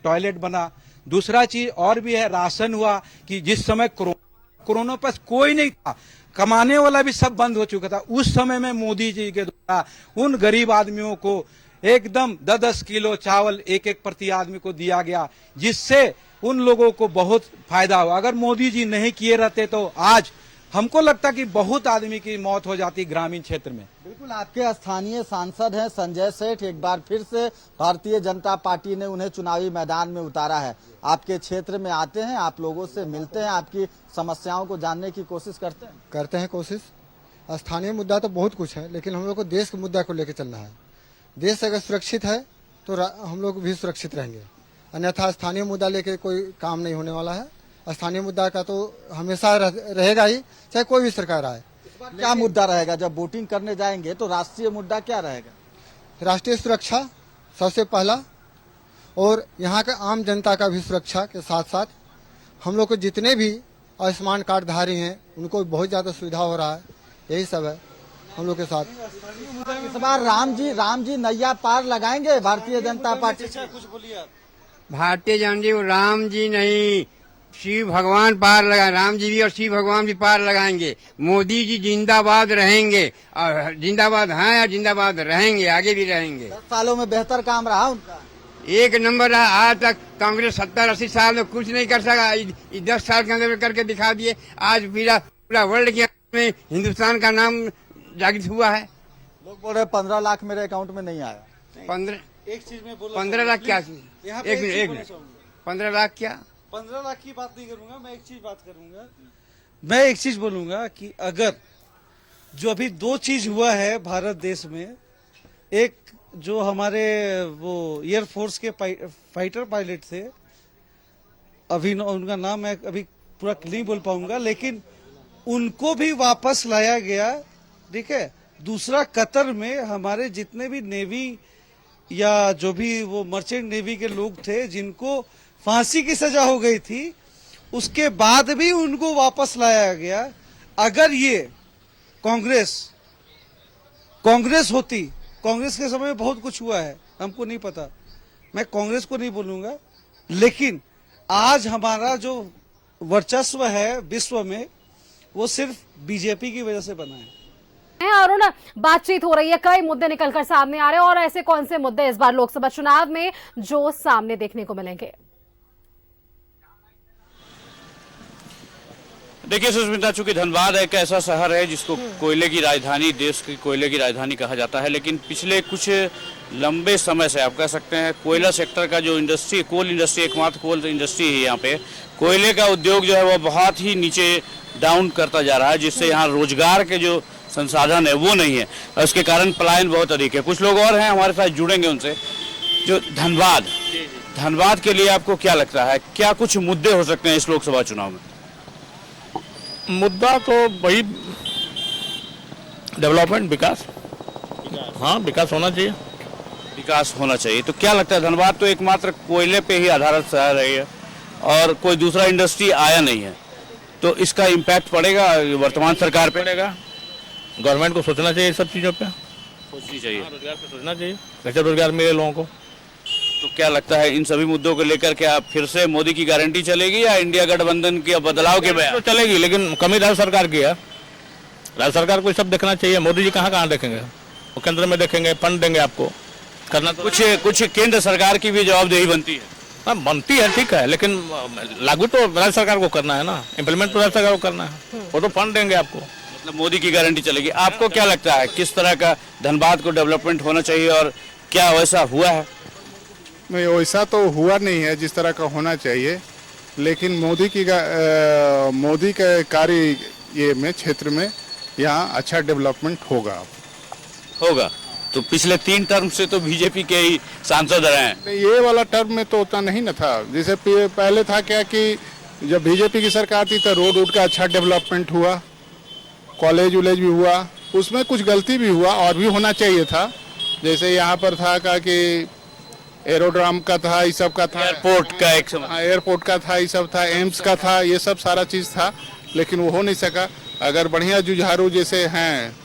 टॉयलेट बना। दूसरा चीज और भी है, राशन हुआ कि जिस समय कोरोना पर कोई नहीं था, कमाने वाला भी सब बंद हो चुका था, उस समय में मोदी जी के द्वारा उन गरीब आदमियों को एकदम 10-10 किलो चावल एक प्रति आदमी को दिया गया, जिससे उन लोगों को बहुत फायदा हुआ। अगर मोदी जी नहीं किए रहते तो आज हमको लगता कि बहुत आदमी की मौत हो जाती ग्रामीण क्षेत्र में। बिल्कुल, आपके स्थानीय सांसद हैं संजय सेठ, एक बार फिर से भारतीय जनता पार्टी ने उन्हें चुनावी मैदान में उतारा है। आपके क्षेत्र में आते हैं, आप लोगों से मिलते हैं, आपकी समस्याओं को जानने की कोशिश करते हैं। कोशिश स्थानीय मुद्दा तो बहुत कुछ है, लेकिन हम लोग को देश के मुद्दा को लेकर चलना है। देश अगर सुरक्षित है तो हम लोग भी सुरक्षित रहेंगे, अन्यथा स्थानीय मुद्दा लेके कोई काम नहीं होने वाला है। स्थानीय मुद्दा का तो हमेशा रहेगा ही, चाहे कोई भी सरकार आए। क्या मुद्दा रहेगा जब वोटिंग करने जाएंगे? तो राष्ट्रीय मुद्दा क्या रहेगा? राष्ट्रीय सुरक्षा सबसे पहला, और यहाँ के आम जनता का भी सुरक्षा के साथ साथ हम लोग को जितने भी आयुष्मान कार्ड धारी हैं उनको बहुत ज्यादा सुविधा हो रहा है। यही सब है हम लोग के साथ। इस बार राम जी नैया पार लगाएंगे भारतीय जनता पार्टी से? कुछ बोलिए आप। भारतीय जनता राम जी नहीं, शिव भगवान पार लगा, राम जी भी और शिव भगवान भी पार लगाएंगे। मोदी जी जिंदाबाद रहेंगे, और जिंदाबाद हैं और जिंदाबाद रहेंगे, आगे भी रहेंगे। 10 सालों में बेहतर काम रहा उनका, एक नंबर रहा। आज तक कांग्रेस 70-80 साल में कुछ नहीं कर सका, 10 साल के अंदर करके दिखा दिए। आज पूरा वर्ल्ड के में हिंदुस्तान का नाम जागृत हुआ है। लोग बोल रहे 15 लाख मेरे अकाउंट में नहीं आया। 15 लाख क्या? एक मिनट, 15 लाख क्या? 15 लाख की बात नहीं करूंगा, मैं एक चीज बात करूंगा। मैं एक चीज बोलूंगा कि अगर जो अभी 2 चीज हुआ है भारत देश में, एक जो हमारे वो एयरफोर्स के फाइटर पायलट थे, अभी उनका नाम मैं अभी पूरा नहीं बोल पाऊंगा, लेकिन उनको भी वापस लाया गया। ठीक है। दूसरा, कतर में हमारे जितने भी नेवी या जो भी वो मर्चेंट नेवी के लोग थे जिनको फांसी की सजा हो गई थी, उसके बाद भी उनको वापस लाया गया। अगर ये कांग्रेस होती, कांग्रेस के समय में बहुत कुछ हुआ है, हमको नहीं पता, मैं कांग्रेस को नहीं बोलूंगा, लेकिन आज हमारा जो वर्चस्व है विश्व में वो सिर्फ बीजेपी की वजह से बना है। अरुण, बातचीत हो रही है, कई मुद्दे निकलकर सामने आ रहे हैं, और ऐसे कौन से मुद्दे इस बार लोकसभा चुनाव में जो सामने देखने को मिलेंगे? देखिए सुष्मिता, चूंकि धनबाद एक ऐसा शहर है जिसको कोयले की राजधानी, देश की कोयले की राजधानी कहा जाता है, लेकिन पिछले कुछ लंबे समय से आप कह सकते हैं कोयला सेक्टर का जो इंडस्ट्री, कोल इंडस्ट्री, एकमात्र कोल इंडस्ट्री है यहाँ पे, कोयले का उद्योग जो है वो बहुत ही नीचे डाउन करता जा रहा है, जिससे यहाँ रोजगार के जो संसाधन है वो नहीं है, और उसके कारण पलायन बहुत अधिक है। कुछ लोग और हैं हमारे साथ, जुड़ेंगे उनसे। जो धनबाद के लिए आपको क्या लगता है, क्या कुछ मुद्दे हो सकते हैं इस लोकसभा चुनाव में? मुद्दा तो वही डेवलपमेंट, विकास। हाँ, विकास होना चाहिए। विकास होना चाहिए। तो क्या लगता है, धनबाद तो एकमात्र कोयले पे ही आधारित शहर है और कोई दूसरा इंडस्ट्री आया नहीं है, तो इसका इम्पैक्ट पड़ेगा वर्तमान सरकार पे? पड़ेगा। गवर्नमेंट को सोचना चाहिए सब चीज़ों पे, सोचनी चाहिए। रोजगार पे सोचना चाहिए, कैसे रोजगार मिले लोगों को। तो क्या लगता है इन सभी मुद्दों को लेकर क्या फिर से मोदी की गारंटी चलेगी या इंडिया गठबंधन के बदलाव के बयान? तो चलेगी, लेकिन कमी राज्य सरकार की है। राज्य सरकार को सब देखना चाहिए। मोदी जी कहाँ देखेंगे, वो केंद्र में देखेंगे, फंड देंगे आपको करना। तो कुछ केंद्र सरकार की भी जवाबदेही बनती है। हाँ, बनती है, ठीक है, लेकिन लागू तो राज्य सरकार को करना है ना, इम्प्लीमेंट तो राज्य सरकार को करना है। वो तो फंड देंगे आपको। मतलब मोदी की गारंटी चलेगी। आपको क्या लगता है किस तरह का धनबाद को डेवलपमेंट होना चाहिए और क्या वैसा हुआ है? नहीं, वैसा तो हुआ नहीं है जिस तरह का होना चाहिए, लेकिन मोदी के कार्य ये में क्षेत्र में यहाँ अच्छा डेवलपमेंट होगा। तो पिछले 3 टर्म से तो बीजेपी के ही सांसद रहे हैं। ये वाला टर्म में तो उतना नहीं न था। जैसे पहले था क्या कि जब बीजेपी की सरकार थी तो रोड का अच्छा डेवलपमेंट हुआ, कॉलेज वॉलेज भी हुआ, उसमें कुछ गलती भी हुआ और भी होना चाहिए था। जैसे यहाँ पर था कि एरोड्राम का था, ये सब का था, एयरपोर्ट का एक समय, एयरपोर्ट का था, ये सब था, एम्स का था, ये सब सारा चीज था, लेकिन वो हो नहीं सका। अगर बढ़िया जुझारू जैसे हैं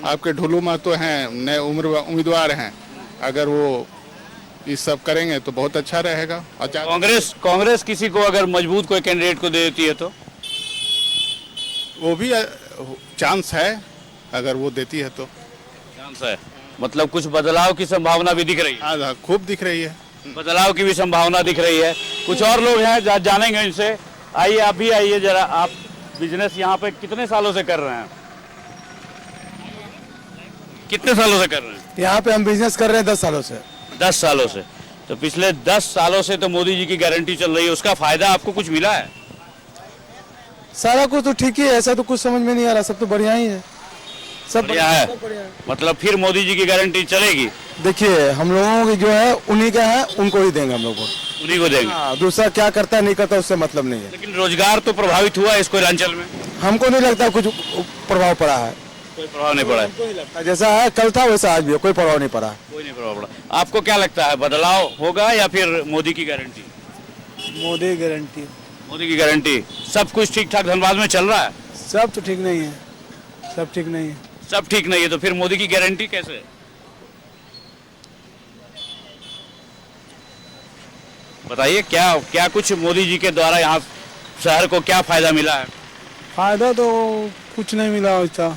आपके ढुलू महतो हैं, नए उम्मीदवार हैं, अगर वो ये सब करेंगे तो बहुत अच्छा रहेगा। कांग्रेस किसी को अगर मजबूत कोई कैंडिडेट को दे देती है तो वो भी चांस है, अगर वो देती है तो चांस है। मतलब कुछ बदलाव की संभावना भी दिख रही है। खूब दिख रही है, बदलाव की भी संभावना दिख रही है। कुछ और लोग हैं जानेंगे इनसे। आइए, आप भी आइए जरा। आप बिजनेस यहाँ पे कितने सालों से कर रहे हैं? कितने सालों से कर रहे हैं? यहाँ पे हम बिजनेस कर रहे हैं 10 सालों से। 10 सालों से। तो पिछले 10 सालों से तो मोदी जी की गारंटी चल रही है, उसका फायदा आपको कुछ मिला है? सारा कुछ तो ठीक ही है, ऐसा तो कुछ समझ में नहीं आ रहा, सब तो बढ़िया ही है, सब बढ़िया है। मतलब फिर मोदी जी की गारंटी चलेगी? देखिए हम लोगों की जो है उन्हीं का है, उनको ही देंगे हम लोग को, उन्हीं को देंगे। दूसरा क्या करता है नहीं करता उससे मतलब नहीं है। लेकिन रोजगार तो प्रभावित हुआ इस कोयलांचल में? हमको नहीं लगता कुछ प्रभाव पड़ा है, कोई प्रभाव नहीं पड़ा है। जैसा है कल था वैसा आज भी है, कोई प्रभाव नहीं पड़ा। कोई नहीं प्रभाव पड़ा। आपको क्या लगता है बदलाव होगा या फिर मोदी की गारंटी? मोदी गारंटी। मोदी की गारंटी। सब कुछ ठीक ठाक धनबाद में चल रहा है? सब तो ठीक नहीं है, सब ठीक नहीं है। सब ठीक नहीं है तो फिर मोदी की गारंटी कैसे? बताइए क्या क्या कुछ मोदी जी के द्वारा यहाँ शहर को क्या फायदा मिला है? फायदा तो कुछ नहीं मिला वैसा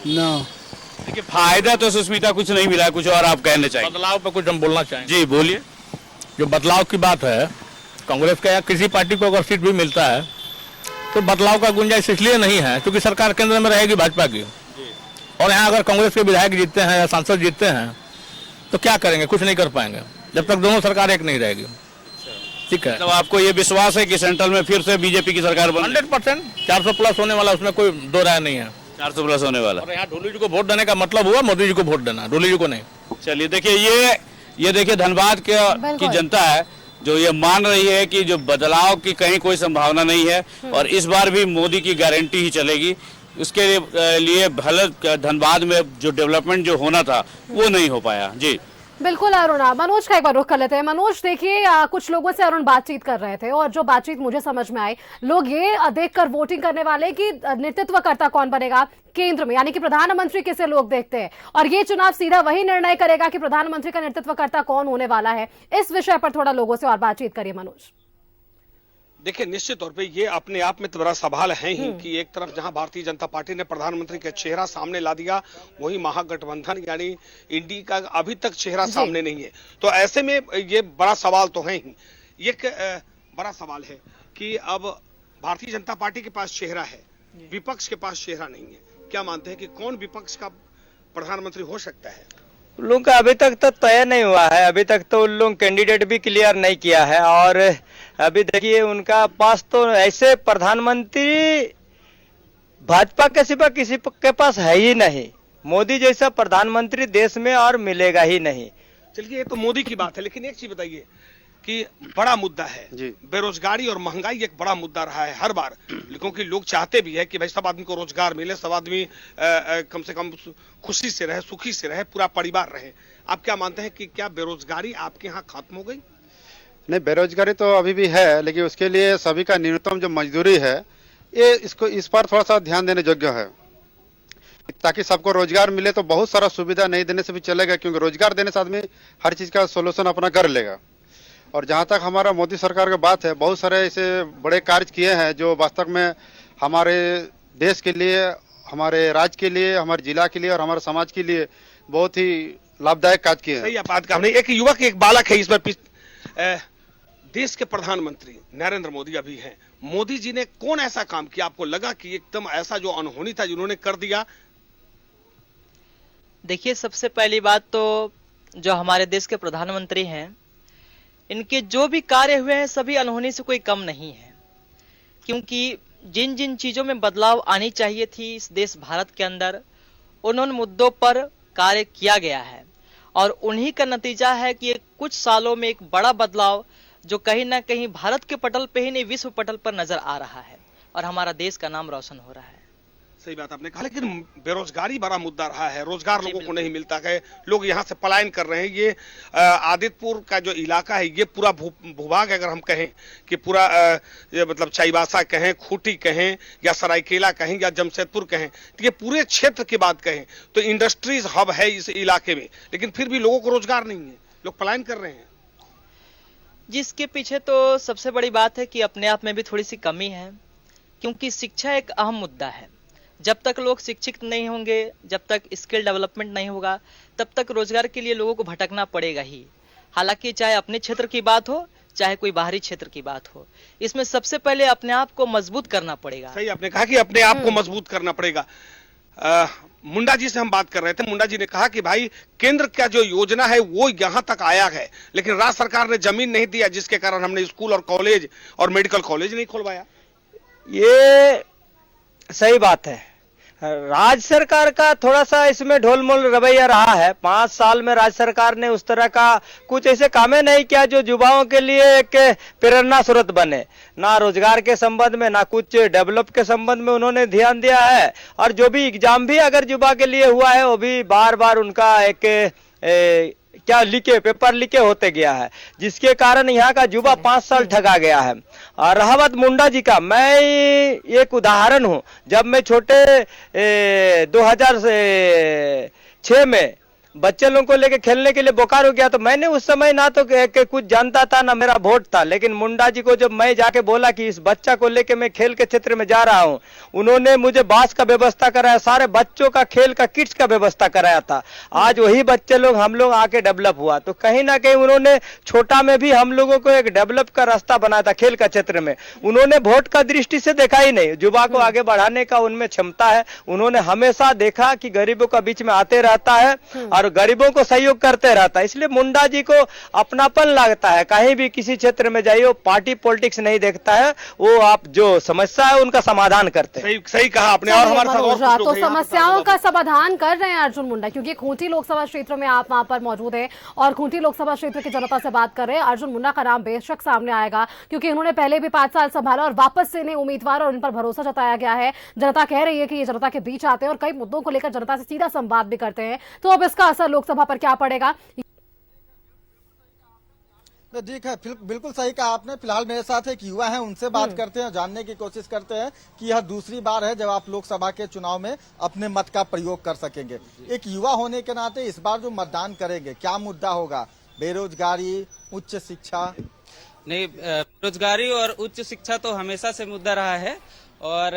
ना। देखिए फायदा तो सुष्मिता कुछ नहीं मिला, कुछ और आप कहना चाहिए? बदलाव पे कुछ हम बोलना चाहेंगे। जी बोलिए। जो बदलाव की बात है, कांग्रेस का या किसी पार्टी को अगर सीट भी मिलता है तो बदलाव का गुंजाइश इसलिए नहीं है क्योंकि सरकार केंद्र में रहेगी भाजपा की, और यहाँ अगर कांग्रेस के विधायक जीतते हैं या सांसद जीतते हैं तो क्या करेंगे? कुछ नहीं कर पाएंगे जब तक दोनों सरकार एक नहीं रहेगी। ठीक है, तो आपको ये विश्वास है कि सेंट्रल में फिर से बीजेपी की सरकार बने? 100% 400 प्लस होने वाला, उसमें कोई दो राय नहीं है। 400 प्लस होने वाला। और यहाँ ढोली जी को वोट देने का मतलब हुआ मोदी जी को वोट देना, ढोली जी को नहीं। चलिए देखिए ये देखिए धनबाद की जनता है जो ये मान रही है कि जो बदलाव की कहीं कोई संभावना नहीं है और इस बार भी मोदी की गारंटी ही चलेगी। उसके लिए भले धनबाद में जो डेवलपमेंट जो होना था वो नहीं हो पाया। जी बिल्कुल अरुणा। मनोज का एक बार रुख कर लेते हैं। मनोज देखिए कुछ लोगों से अरुण बातचीत कर रहे थे और जो बातचीत मुझे समझ में आई, लोग ये देखकर वोटिंग करने वाले कि नेतृत्वकर्ता कौन बनेगा केंद्र में, यानी कि प्रधानमंत्री किसे लोग देखते हैं, और ये चुनाव सीधा वही निर्णय करेगा कि प्रधानमंत्री का नेतृत्वकर्ता कौन होने वाला है। इस विषय पर थोड़ा लोगों से और बातचीत करिए मनोज। देखिए निश्चित तौर पे ये अपने आप में तो बड़ा सवाल है ही कि एक तरफ जहां भारतीय जनता पार्टी ने प्रधानमंत्री का चेहरा सामने ला दिया, वही महागठबंधन यानी इंडी का अभी तक चेहरा सामने नहीं है। तो ऐसे में ये बड़ा सवाल तो है ही। एक बड़ा सवाल है कि अब भारतीय जनता पार्टी के पास चेहरा है, विपक्ष के पास चेहरा नहीं है। क्या मानते हैं कि कौन विपक्ष का प्रधानमंत्री हो सकता है? उन लोगों का अभी तक तो तय नहीं हुआ है, अभी तक तो उन लोग कैंडिडेट भी क्लियर नहीं किया है। और अभी देखिए उनका पास तो ऐसे प्रधानमंत्री भाजपा के सिवा किसी के पास है ही नहीं। मोदी जैसा प्रधानमंत्री देश में और मिलेगा ही नहीं। चलिए ये तो मोदी की बात है, लेकिन एक चीज बताइए कि बड़ा मुद्दा है बेरोजगारी और महंगाई, एक बड़ा मुद्दा रहा है हर बार, क्योंकि लोग चाहते भी है कि भाई सब आदमी को रोजगार मिले, सब आदमी कम से कम खुशी से रहे, सुखी से रहे, पूरा परिवार रहे। आप क्या मानते हैं कि क्या बेरोजगारी आपके यहाँ खत्म हो गई? नहीं, बेरोजगारी तो अभी भी है, लेकिन उसके लिए सभी का न्यूनतम जो मजदूरी है ये इस पर थोड़ा सा ध्यान देने योग्य है, ताकि सबको रोजगार मिले। तो बहुत सारा सुविधा नहीं देने से भी चलेगा, क्योंकि रोजगार देने से आदमी हर चीज का सोल्यूशन अपना कर लेगा। और जहां तक हमारा मोदी सरकार की बात है, बहुत सारे ऐसे बड़े कार्य किए हैं जो वास्तव में हमारे देश के लिए, हमारे राज्य के लिए, हमारे जिला के लिए और हमारे समाज के लिए बहुत ही लाभदायक कार्य किए हैं। सही बात कहा। एक युवक, एक बालक है इस बार देश के प्रधानमंत्री नरेंद्र मोदी अभी हैं। मोदी जी ने कौन ऐसा काम किया आपको लगा कि एकदम ऐसा जो अनहोनी था जिन्होंने कर दिया? देखिए सबसे पहली बात तो जो हमारे देश के प्रधानमंत्री हैं, इनके जो भी कार्य हुए हैं सभी अनहोनी से कोई कम नहीं है, क्योंकि जिन जिन चीजों में बदलाव आनी चाहिए थी इस देश भारत के अंदर, उन मुद्दों पर कार्य किया गया है। और उन्हीं का नतीजा है कि कुछ सालों में एक बड़ा बदलाव जो कहीं ना कहीं भारत के पटल पे ही नहीं विश्व पटल पर नजर आ रहा है और हमारा देश का नाम रोशन हो रहा है। सही बात आपने कहा, लेकिन बेरोजगारी बड़ा मुद्दा रहा है, रोजगार लोगों को नहीं मिलता है, लोग यहाँ से पलायन कर रहे हैं। ये आदित्यपुर का जो इलाका है, ये पूरा भूभाग अगर हम कहें कि पूरा मतलब चाईबासा कहें, खूंटी कहें या सरायकेला कहें या जमशेदपुर कहें, तो ये पूरे क्षेत्र की बात कहें तो इंडस्ट्रीज हब है इस इलाके में, लेकिन फिर भी लोगों को रोजगार नहीं है, लोग पलायन कर रहे हैं। जिसके पीछे तो सबसे बड़ी बात है कि अपने आप में भी थोड़ी सी कमी है, क्योंकि शिक्षा एक अहम मुद्दा है। जब तक लोग शिक्षित नहीं होंगे, जब तक स्किल डेवलपमेंट नहीं होगा, तब तक रोजगार के लिए लोगों को भटकना पड़ेगा ही। हालांकि चाहे अपने क्षेत्र की बात हो, चाहे कोई बाहरी क्षेत्र की बात हो। इसमें सबसे पहले अपने आप को मजबूत करना पड़ेगा। सही आपने कहा कि अपने आप को मजबूत करना पड़ेगा। मुंडा जी से हम बात कर रहे थे। मुंडा जी ने कहा कि भाई केंद्र का जो योजना है वो यहां तक आया है, लेकिन राज्य सरकार ने जमीन नहीं दिया, जिसके कारण हमने स्कूल और कॉलेज और मेडिकल कॉलेज नहीं खुलवाया। ये सही बात है। राज्य सरकार का थोड़ा सा इसमें ढोलमोल रवैया रहा है। 5 साल में राज्य सरकार ने उस तरह का कुछ ऐसे कामें नहीं किया जो युवाओं के लिए एक प्रेरणा स्रोत बने। ना रोजगार के संबंध में, ना कुछ डेवलप के संबंध में उन्होंने ध्यान दिया है। और जो भी एग्जाम भी अगर युवा के लिए हुआ है वो भी बार बार उनका एक पेपर लीके होते गया है, जिसके कारण यहाँ का युवा 5 साल ठगा गया है। और रहा बात मुंडा जी का, मैं एक उदाहरण हूँ। जब मैं छोटे 2006 में बच्चे लोगों को लेके खेलने के लिए बोकारो गया, तो मैंने उस समय ना तो कुछ जानता था ना मेरा वोट था, लेकिन मुंडा जी को जब मैं जाके बोला कि इस बच्चा को लेके मैं खेल के क्षेत्र में जा रहा हूं, उन्होंने मुझे बास का व्यवस्था कराया, सारे बच्चों का खेल का किट्स का व्यवस्था कराया था। आज वही बच्चे लोग हम लोग आके डेवलप हुआ। तो कहीं ना कहीं उन्होंने छोटा में भी हम लोगों को एक डेवलप का रास्ता बनाया था खेल का क्षेत्र में। उन्होंने वोट का दृष्टि से देखा ही नहीं, युवा को आगे बढ़ाने का उनमें क्षमता है। उन्होंने हमेशा देखा कि गरीबों का बीच में आते रहता है और गरीबों को सहयोग करते रहता है। इसलिए मुंडा जी को अपनापन लगता है। कहीं भी किसी क्षेत्र में जाइए, पार्टी पॉलिटिक्स नहीं देखता है, वो आप जो समस्या है उनका समाधान करते हैं। सही कहा आपने। और हमारे साथ और कुछ लोग तो हैं। समस्याओं का समाधान कर रहे हैं अर्जुन मुंडा, क्योंकि खूंटी लोकसभा क्षेत्र में आप वहां पर मौजूद हैं और खूंटी लोकसभा क्षेत्र की जनता से बात कर रहे हैं। अर्जुन मुंडा का नाम बेशक सामने आएगा, क्योंकि उन्होंने पहले भी 5 साल संभाला और वापस से इन्हें उम्मीदवार और इन पर भरोसा जताया गया है। जनता कह रही है कि ये जनता के बीच आते हैं और कई मुद्दों को लेकर जनता से सीधा संवाद भी करते हैं। तो अब इसका असर लोकसभा पर क्या पड़ेगा? ठीक है, बिल्कुल सही कहा आपने। फिलहाल मेरे साथ एक युवा है, उनसे बात करते हैं, जानने की कोशिश करते हैं कि यह दूसरी बार है जब आप लोकसभा के चुनाव में अपने मत का प्रयोग कर सकेंगे। एक युवा होने के नाते इस बार जो मतदान करेंगे, क्या मुद्दा होगा? बेरोजगारी, उच्च शिक्षा? नहीं, बेरोजगारी और उच्च शिक्षा तो हमेशा से मुद्दा रहा है और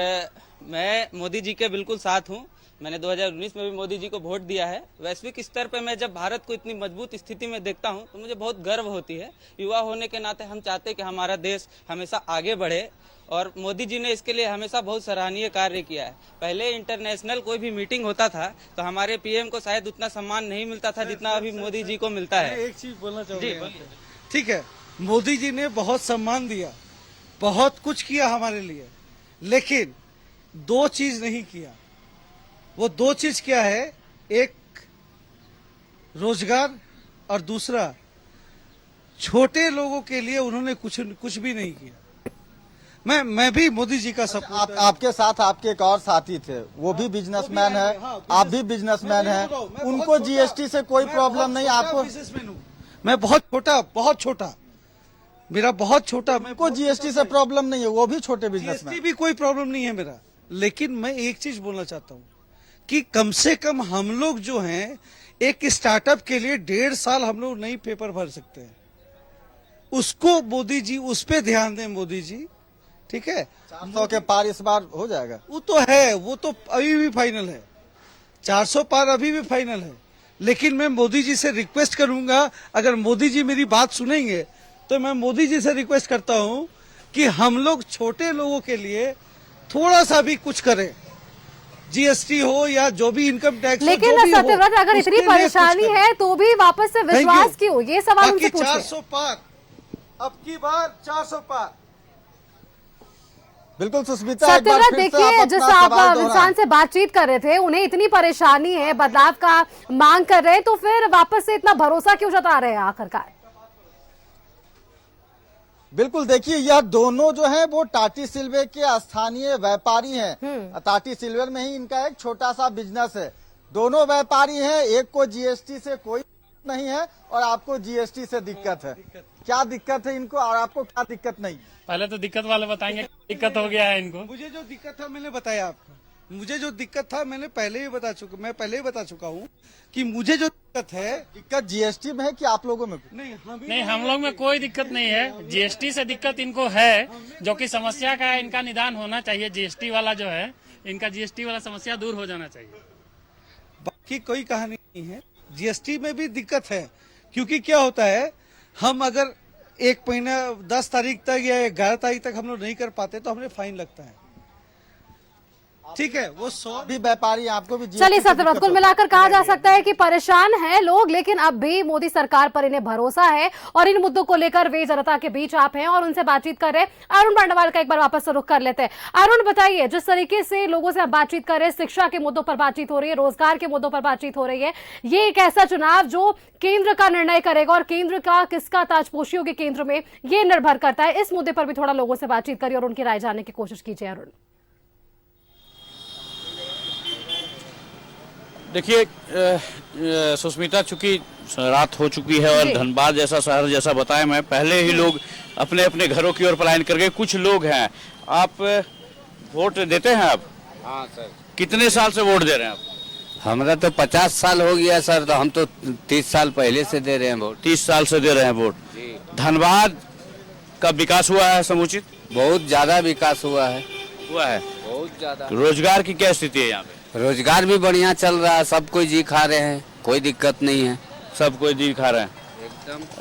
मैं मोदी जी के बिल्कुल साथ हूँ। मैंने 2019 में भी मोदी जी को वोट दिया है। वैश्विक स्तर पे मैं जब भारत को इतनी मजबूत स्थिति में देखता हूं तो मुझे बहुत गर्व होती है। युवा होने के नाते हम चाहते हैं कि हमारा देश हमेशा आगे बढ़े और मोदी जी ने इसके लिए हमेशा बहुत सराहनीय कार्य किया है। पहले इंटरनेशनल कोई भी मीटिंग होता था तो हमारे पीएम को शायद उतना सम्मान नहीं मिलता था जितना अभी मोदी जी को मिलता है। एक चीज बोलना चाहूँगा। ठीक है, मोदी जी ने बहुत सम्मान दिया, बहुत कुछ किया हमारे लिए, लेकिन 2 चीज नहीं किया। वो 2 चीज क्या है? एक रोजगार और दूसरा छोटे लोगों के लिए उन्होंने कुछ भी नहीं किया। मैं भी मोदी जी का सपोर्ट। आपके साथ आपके एक और साथी थे, वो भी बिजनेसमैन है, आप भी बिजनेसमैन हैं, उनको जीएसटी से कोई प्रॉब्लम नहीं। आपको? मैं बहुत छोटा, मेरा बहुत छोटा, को जीएसटी से प्रॉब्लम नहीं है, वो भी छोटे बिजनेसमैन। जीएसटी भी कोई प्रॉब्लम नहीं है मेरा। लेकिन मैं एक चीज बोलना चाहता हूँ कि कम से कम हम लोग जो हैं, एक स्टार्टअप के लिए 1.5 साल हम लोग नहीं पेपर भर सकते हैं। उसको मोदी जी, उस पे ध्यान दें मोदी जी। ठीक है, 400 के पार इस बार हो जाएगा। वो तो है, वो तो अभी भी फाइनल है, 400 पार अभी भी फाइनल है। लेकिन मैं मोदी जी से रिक्वेस्ट करूंगा, अगर मोदी जी मेरी बात सुनेंगे तो मैं मोदी जी से रिक्वेस्ट करता हूं कि हम लोग छोटे लोगों के लिए थोड़ा सा भी कुछ करें, जीएसटी हो या जो भी इनकम टैक्स। लेकिन सत्यव्रत, अगर इतनी परेशानी है तो भी वापस से विश्वास क्यों? ये सवाल उनसे पूछिए। 400 पार, अब की बार 400 पार। बिल्कुल सुस्मिता, सत्यव्रत, देखिए जिस आप इंसान से बातचीत कर रहे थे, उन्हें इतनी परेशानी है, बदलाव का मांग कर रहे हैं, तो फिर वापस से इतना भरोसा क्यों जता रहे हैं आखिरकार? बिल्कुल, देखिए यह दोनों जो हैं वो टाटी सिल्वे के स्थानीय व्यापारी हैं। टाटी सिल्वे में ही इनका एक छोटा सा बिजनेस है। दोनों व्यापारी हैं, एक को जीएसटी से कोई नहीं है और आपको जीएसटी से दिक्कत है। क्या दिक्कत है इनको और आपको क्या दिक्कत नहीं? पहले तो दिक्कत वाले बताएंगे, दिक्कत हो गया है इनको। मुझे जो दिक्कत था मैंने बताया आपको, मुझे जो दिक्कत था मैं पहले ही बता चुका हूँ कि मुझे जो दिक्कत है, दिक्कत जीएसटी में है कि आप लोगों में? नहीं, हम लोग में कोई दिक्कत नहीं है। जीएसटी से दिक्कत इनको है, जो कि समस्या का इनका निदान होना चाहिए। जीएसटी वाला जो है, इनका जीएसटी वाला समस्या दूर हो जाना चाहिए। बाकी कोई कहानी नहीं है। जीएसटी में भी दिक्कत है, क्योंकि क्या होता है, हम अगर एक महीना 10 तारीख तक या 11 तारीख तक हम लोग नहीं कर पाते तो हमें फाइन लगता है। ठीक है, वो 100 भी व्यापारी आपको भी चलिए सत्यव्रत, कुल मिलाकर कहा जा सकता है कि परेशान हैं लोग, लेकिन अब भी मोदी सरकार पर इन्हें भरोसा है और इन मुद्दों को लेकर वे जनता के बीच आप हैं और उनसे बातचीत कर रहे हैं। अरुण पांडवाल का एक बार वापस से रुख कर लेते हैं। अरुण बताइए, जिस तरीके से लोगों से आप बातचीत कर रहे हैं, शिक्षा के मुद्दों पर बातचीत हो रही है, रोजगार के मुद्दों पर बातचीत हो रही है, ये एक ऐसा चुनाव जो केंद्र का निर्णय करेगा और केंद्र का किसका ताजपोशी होगी केंद्र में, ये निर्भर करता है। इस मुद्दे पर भी थोड़ा लोगों से बातचीत करिए और उनकी राय जानने की कोशिश कीजिए। अरुण देखिए सुष्मिता, चूंकि रात हो चुकी है और धनबाद जैसा शहर, जैसा बताया मैं पहले ही, लोग अपने अपने घरों की ओर पलायन कर गए। कुछ लोग हैं, आप वोट देते हैं आप? हाँ सर। कितने साल से वोट दे रहे हैं आप? हमारा तो 50 साल हो गया सर, तो हम तो 30 साल पहले से दे रहे हैं वोट। 30 साल से दे रहे हैं वोट। धनबाद का विकास हुआ है समुचित? बहुत ज्यादा विकास हुआ है। बहुत ज्यादा। रोजगार की क्या स्थिति है यहाँ पे? रोजगार भी बढ़िया चल रहा है, सब कोई जी खा रहे हैं, कोई दिक्कत नहीं है। सब कोई जी खा रहे हैं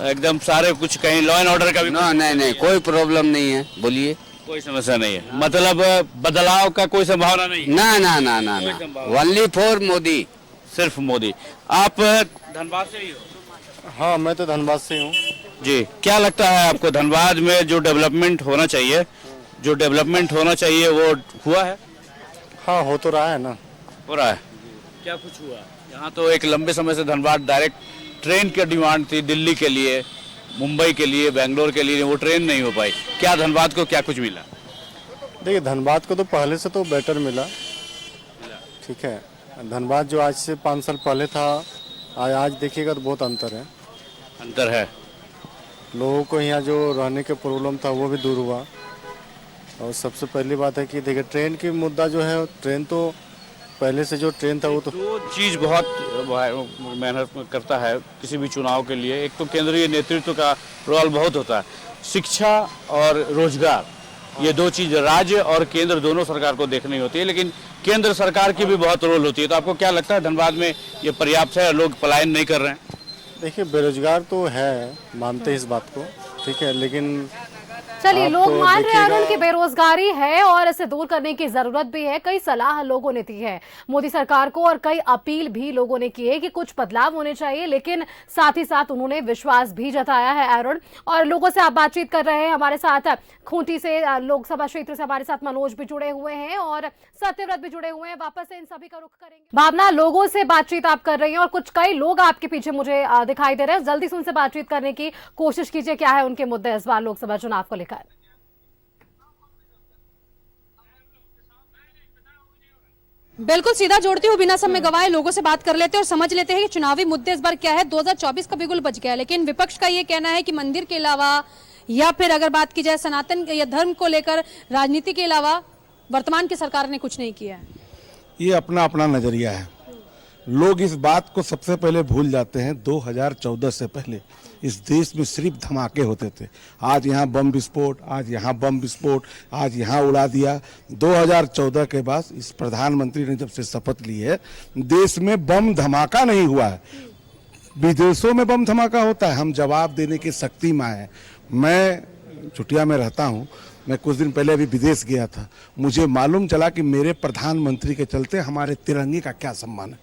एकदम सारे। कुछ कहीं लॉ एंड ऑर्डर का भी? नहीं, कोई प्रॉब्लम नहीं है। बोलिए। कोई समस्या नहीं है, मतलब बदलाव का कोई संभावना नहीं? ना। Only for Modi. सिर्फ मोदी। आप धनबाद से ही हो? हाँ, मैं तो धनबाद से हूँ जी। क्या लगता है आपको, धनबाद में जो डेवलपमेंट होना चाहिए, वो हुआ है? हाँ, हो तो रहा है ना। हो रहा है। क्या कुछ हुआ? यहाँ तो एक लंबे समय से धनबाद डायरेक्ट ट्रेन की डिमांड थी, दिल्ली के लिए, मुंबई के लिए, बेंगलोर के लिए, वो ट्रेन नहीं हो पाई। क्या धनबाद को क्या कुछ मिला? देखिए, धनबाद को तो पहले से तो बेटर मिला। ठीक है, धनबाद जो आज से 5 साल पहले था, आज देखिएगा तो बहुत अंतर है। लोगों को यहाँ जो रहने के प्रॉब्लम था वो भी दूर हुआ। और सबसे पहली बात है कि देखिए, ट्रेन की मुद्दा जो है, ट्रेन तो पहले से जो ट्रेन था वो तो दो चीज बहुत मेहनत करता है किसी भी चुनाव के लिए। एक तो केंद्रीय नेतृत्व का रोल बहुत होता है, शिक्षा और रोजगार, ये दो चीज राज्य और केंद्र दोनों सरकार को देखनी होती है, लेकिन केंद्र सरकार की भी बहुत रोल होती है। तो आपको क्या लगता है धनबाद में ये पर्याप्त है, लोग पलायन नहीं कर रहे हैं? देखिए, बेरोजगार तो है, मानते हैं इस बात को, ठीक है, लेकिन चलिए, लोग मान रहे हैं अरुण की बेरोजगारी है और इसे दूर करने की जरूरत भी है। कई सलाह लोगों ने दी है मोदी सरकार को और कई अपील भी लोगों ने की है कि कुछ बदलाव होने चाहिए, लेकिन साथ ही साथ उन्होंने विश्वास भी जताया है अरुण। और लोगों से आप बातचीत कर रहे हैं, हमारे साथ खूंटी से लोकसभा क्षेत्र से हमारे साथ मनोज भी जुड़े हुए हैं और सत्यव्रत भी जुड़े हुए हैं। वापस से इन सभी का रुख करेंगे। भावना, लोगों से बातचीत आप कर रही हैं और कई लोग आपके पीछे मुझे दिखाई दे रहे हैं। जल्दी से उनसे बातचीत करने की कोशिश कीजिए, क्या है उनके मुद्दे इस बार लोकसभा चुनाव को लेकर? बिल्कुल, सीधा जोड़ती हूँ, बिना समय गवाए लोगों से बात कर लेते हैं और समझ लेते हैं कि चुनावी मुद्दे इस बार क्या है। 2024 का बिगुल बज गया है, लेकिन विपक्ष का ये कहना है कि मंदिर के अलावा या फिर अगर बात की जाए सनातन या धर्म को लेकर राजनीति के अलावा वर्तमान की सरकार ने कुछ नहीं किया है। ये अपना अपना नजरिया है। लोग इस बात को सबसे पहले भूल जाते हैं, 2014 से पहले इस देश में सिर्फ धमाके होते थे। आज यहाँ बम विस्फोट, आज यहाँ बम विस्फोट, आज यहाँ उड़ा दिया। 2014 के बाद इस प्रधानमंत्री ने जब से शपथ ली है, देश में बम धमाका नहीं हुआ है, विदेशों में बम धमाका होता है। हम जवाब देने की शक्ति में है। मैं छुट्टिया में रहता हूँ, मैं कुछ दिन पहले अभी विदेश गया था, मुझे मालूम चला कि मेरे प्रधानमंत्री के चलते हमारे तिरंगे का क्या सम्मान है।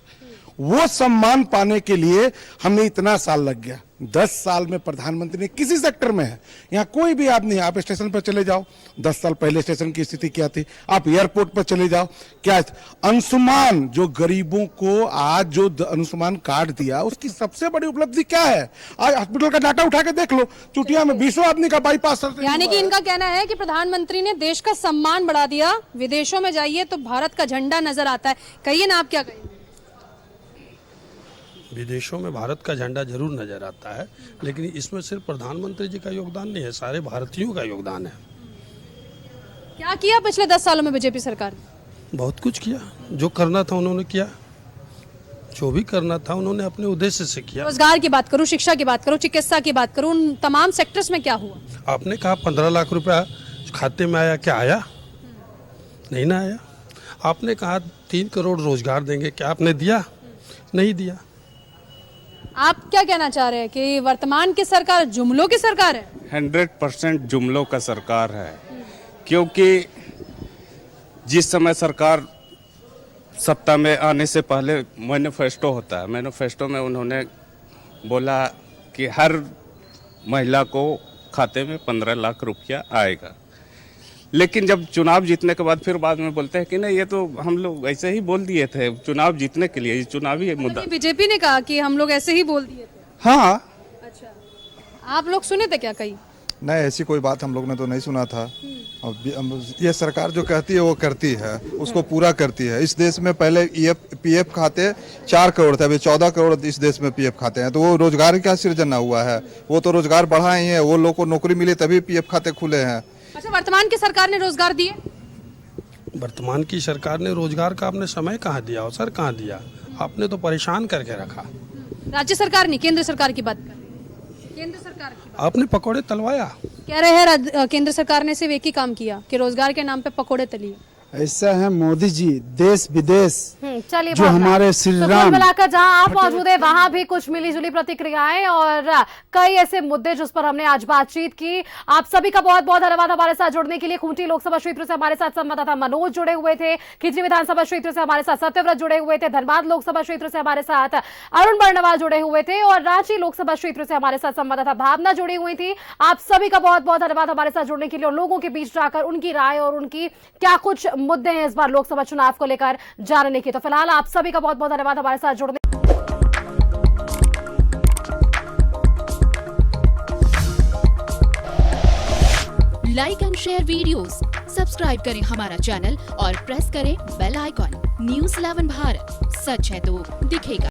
वो सम्मान पाने के लिए हमें इतना साल लग गया। 10 साल में प्रधानमंत्री ने किसी सेक्टर में है, यहाँ कोई भी आदमी, आप स्टेशन पर चले जाओ, 10 साल पहले स्टेशन की स्थिति क्या थी, आप एयरपोर्ट पर चले जाओ, क्या अंशुमान, जो गरीबों को आज जो अंशुमान कार्ड दिया, उसकी सबसे बड़ी उपलब्धि क्या है? आज हॉस्पिटल का डाटा उठा के देख लो, चुटिया में 20 आदमी का बाईपास। यानी कि इनका कहना है कि प्रधानमंत्री ने देश का सम्मान बढ़ा दिया। विदेशों में जाइए तो भारत का झंडा नजर आता है। कहिए ना, आप क्या कहेंगे? विदेशों में भारत का झंडा जरूर नजर आता है, लेकिन इसमें सिर्फ प्रधानमंत्री जी का योगदान नहीं है, सारे भारतीयों का योगदान है। क्या किया पिछले 10 सालों में बीजेपी सरकार ने? बहुत कुछ किया, जो करना था उन्होंने किया, जो भी करना था उन्होंने अपने उद्देश्य से किया। रोजगार की बात करूं, शिक्षा की बात करूं, चिकित्सा की बात करूं, उन तमाम सेक्टर्स में क्या हुआ? आपने कहा 15 लाख रुपया खाते में आया, क्या आया? नहीं ना आया। आपने कहा 3 करोड़ रोजगार देंगे, क्या आपने दिया? नहीं दिया। आप क्या कहना चाह रहे हैं कि वर्तमान की सरकार जुमलों की सरकार है? 100% जुमलों का सरकार है, क्योंकि जिस समय सरकार सत्ता में आने से पहले मैनिफेस्टो होता है, मैनिफेस्टो में उन्होंने बोला कि हर महिला को खाते में 15 लाख रुपया आएगा। लेकिन जब चुनाव जीतने के बाद फिर बाद में बोलते हैं कि नहीं, ये तो हम लोग ऐसे ही बोल दिए थे चुनाव जीतने के लिए, ये चुनावी मुद्दा। बीजेपी ने कहा कि हम लोग ऐसे ही बोल दिए थे। हाँ। अच्छा, आप लोग सुने थे क्या कहीं? नहीं, ऐसी कोई बात हम लोग ने तो नहीं सुना था। ये सरकार जो कहती है वो करती है, उसको पूरा करती है। इस देश में पहले पीएफ खाते 4 करोड़ थे, अभी 14 करोड़ इस देश में पीएफ खाते हैं। तो वो रोजगार का सृजन हुआ है, वो तो रोजगार बढ़ाए ही है, वो लोग को नौकरी मिली तभी पीएफ खाते खुले हैं। अच्छा, वर्तमान की सरकार ने रोजगार दिए? वर्तमान की सरकार ने रोजगार का आपने समय कहाँ दिया, अवसर कहाँ दिया? आपने तो परेशान करके रखा। राज्य सरकार नहीं, केंद्र सरकार की बात कर, केंद्र सरकार की बात। आपने पकौड़े तलवाया। कह रहे हैं केंद्र सरकार ने सिर्फ एक ही काम किया कि रोजगार के नाम पे पकौड़े तलिए। ऐसा है मोदी जी, देश विदेश चलिए जो हमारे श्री तो राम। कुल मिलाकर जहां आप मौजूद है वहां भी कुछ मिलीजुली प्रतिक्रियाएं और कई ऐसे मुद्दे जिस पर हमने आज बातचीत की। आप सभी का बहुत बहुत धन्यवाद हमारे साथ जुड़ने के लिए। खूंटी लोकसभा क्षेत्र से हमारे साथ संवाददाता मनोज जुड़े हुए थे, खिजरी विधानसभा क्षेत्र से हमारे साथ सत्यव्रत जुड़े हुए थे, धनबाद लोकसभा क्षेत्र से हमारे साथ अरुण बर्णवाल जुड़े हुए थे और रांची लोकसभा क्षेत्र से हमारे साथ संवाददाता भावना जुड़ी हुई थी। आप सभी का बहुत बहुत धन्यवाद हमारे साथ जुड़ने के लिए और लोगों के बीच जाकर उनकी राय और उनकी क्या कुछ मुद्दे हैं इस बार लोकसभा चुनाव को लेकर जानने की। तो फिलहाल आप सभी का बहुत बहुत धन्यवाद हमारे साथ जुड़ने। Like and share videos, subscribe करें हमारा चैनल और प्रेस करें बेल आइकॉन। न्यूज़ 11 भारत, सच है तो दिखेगा।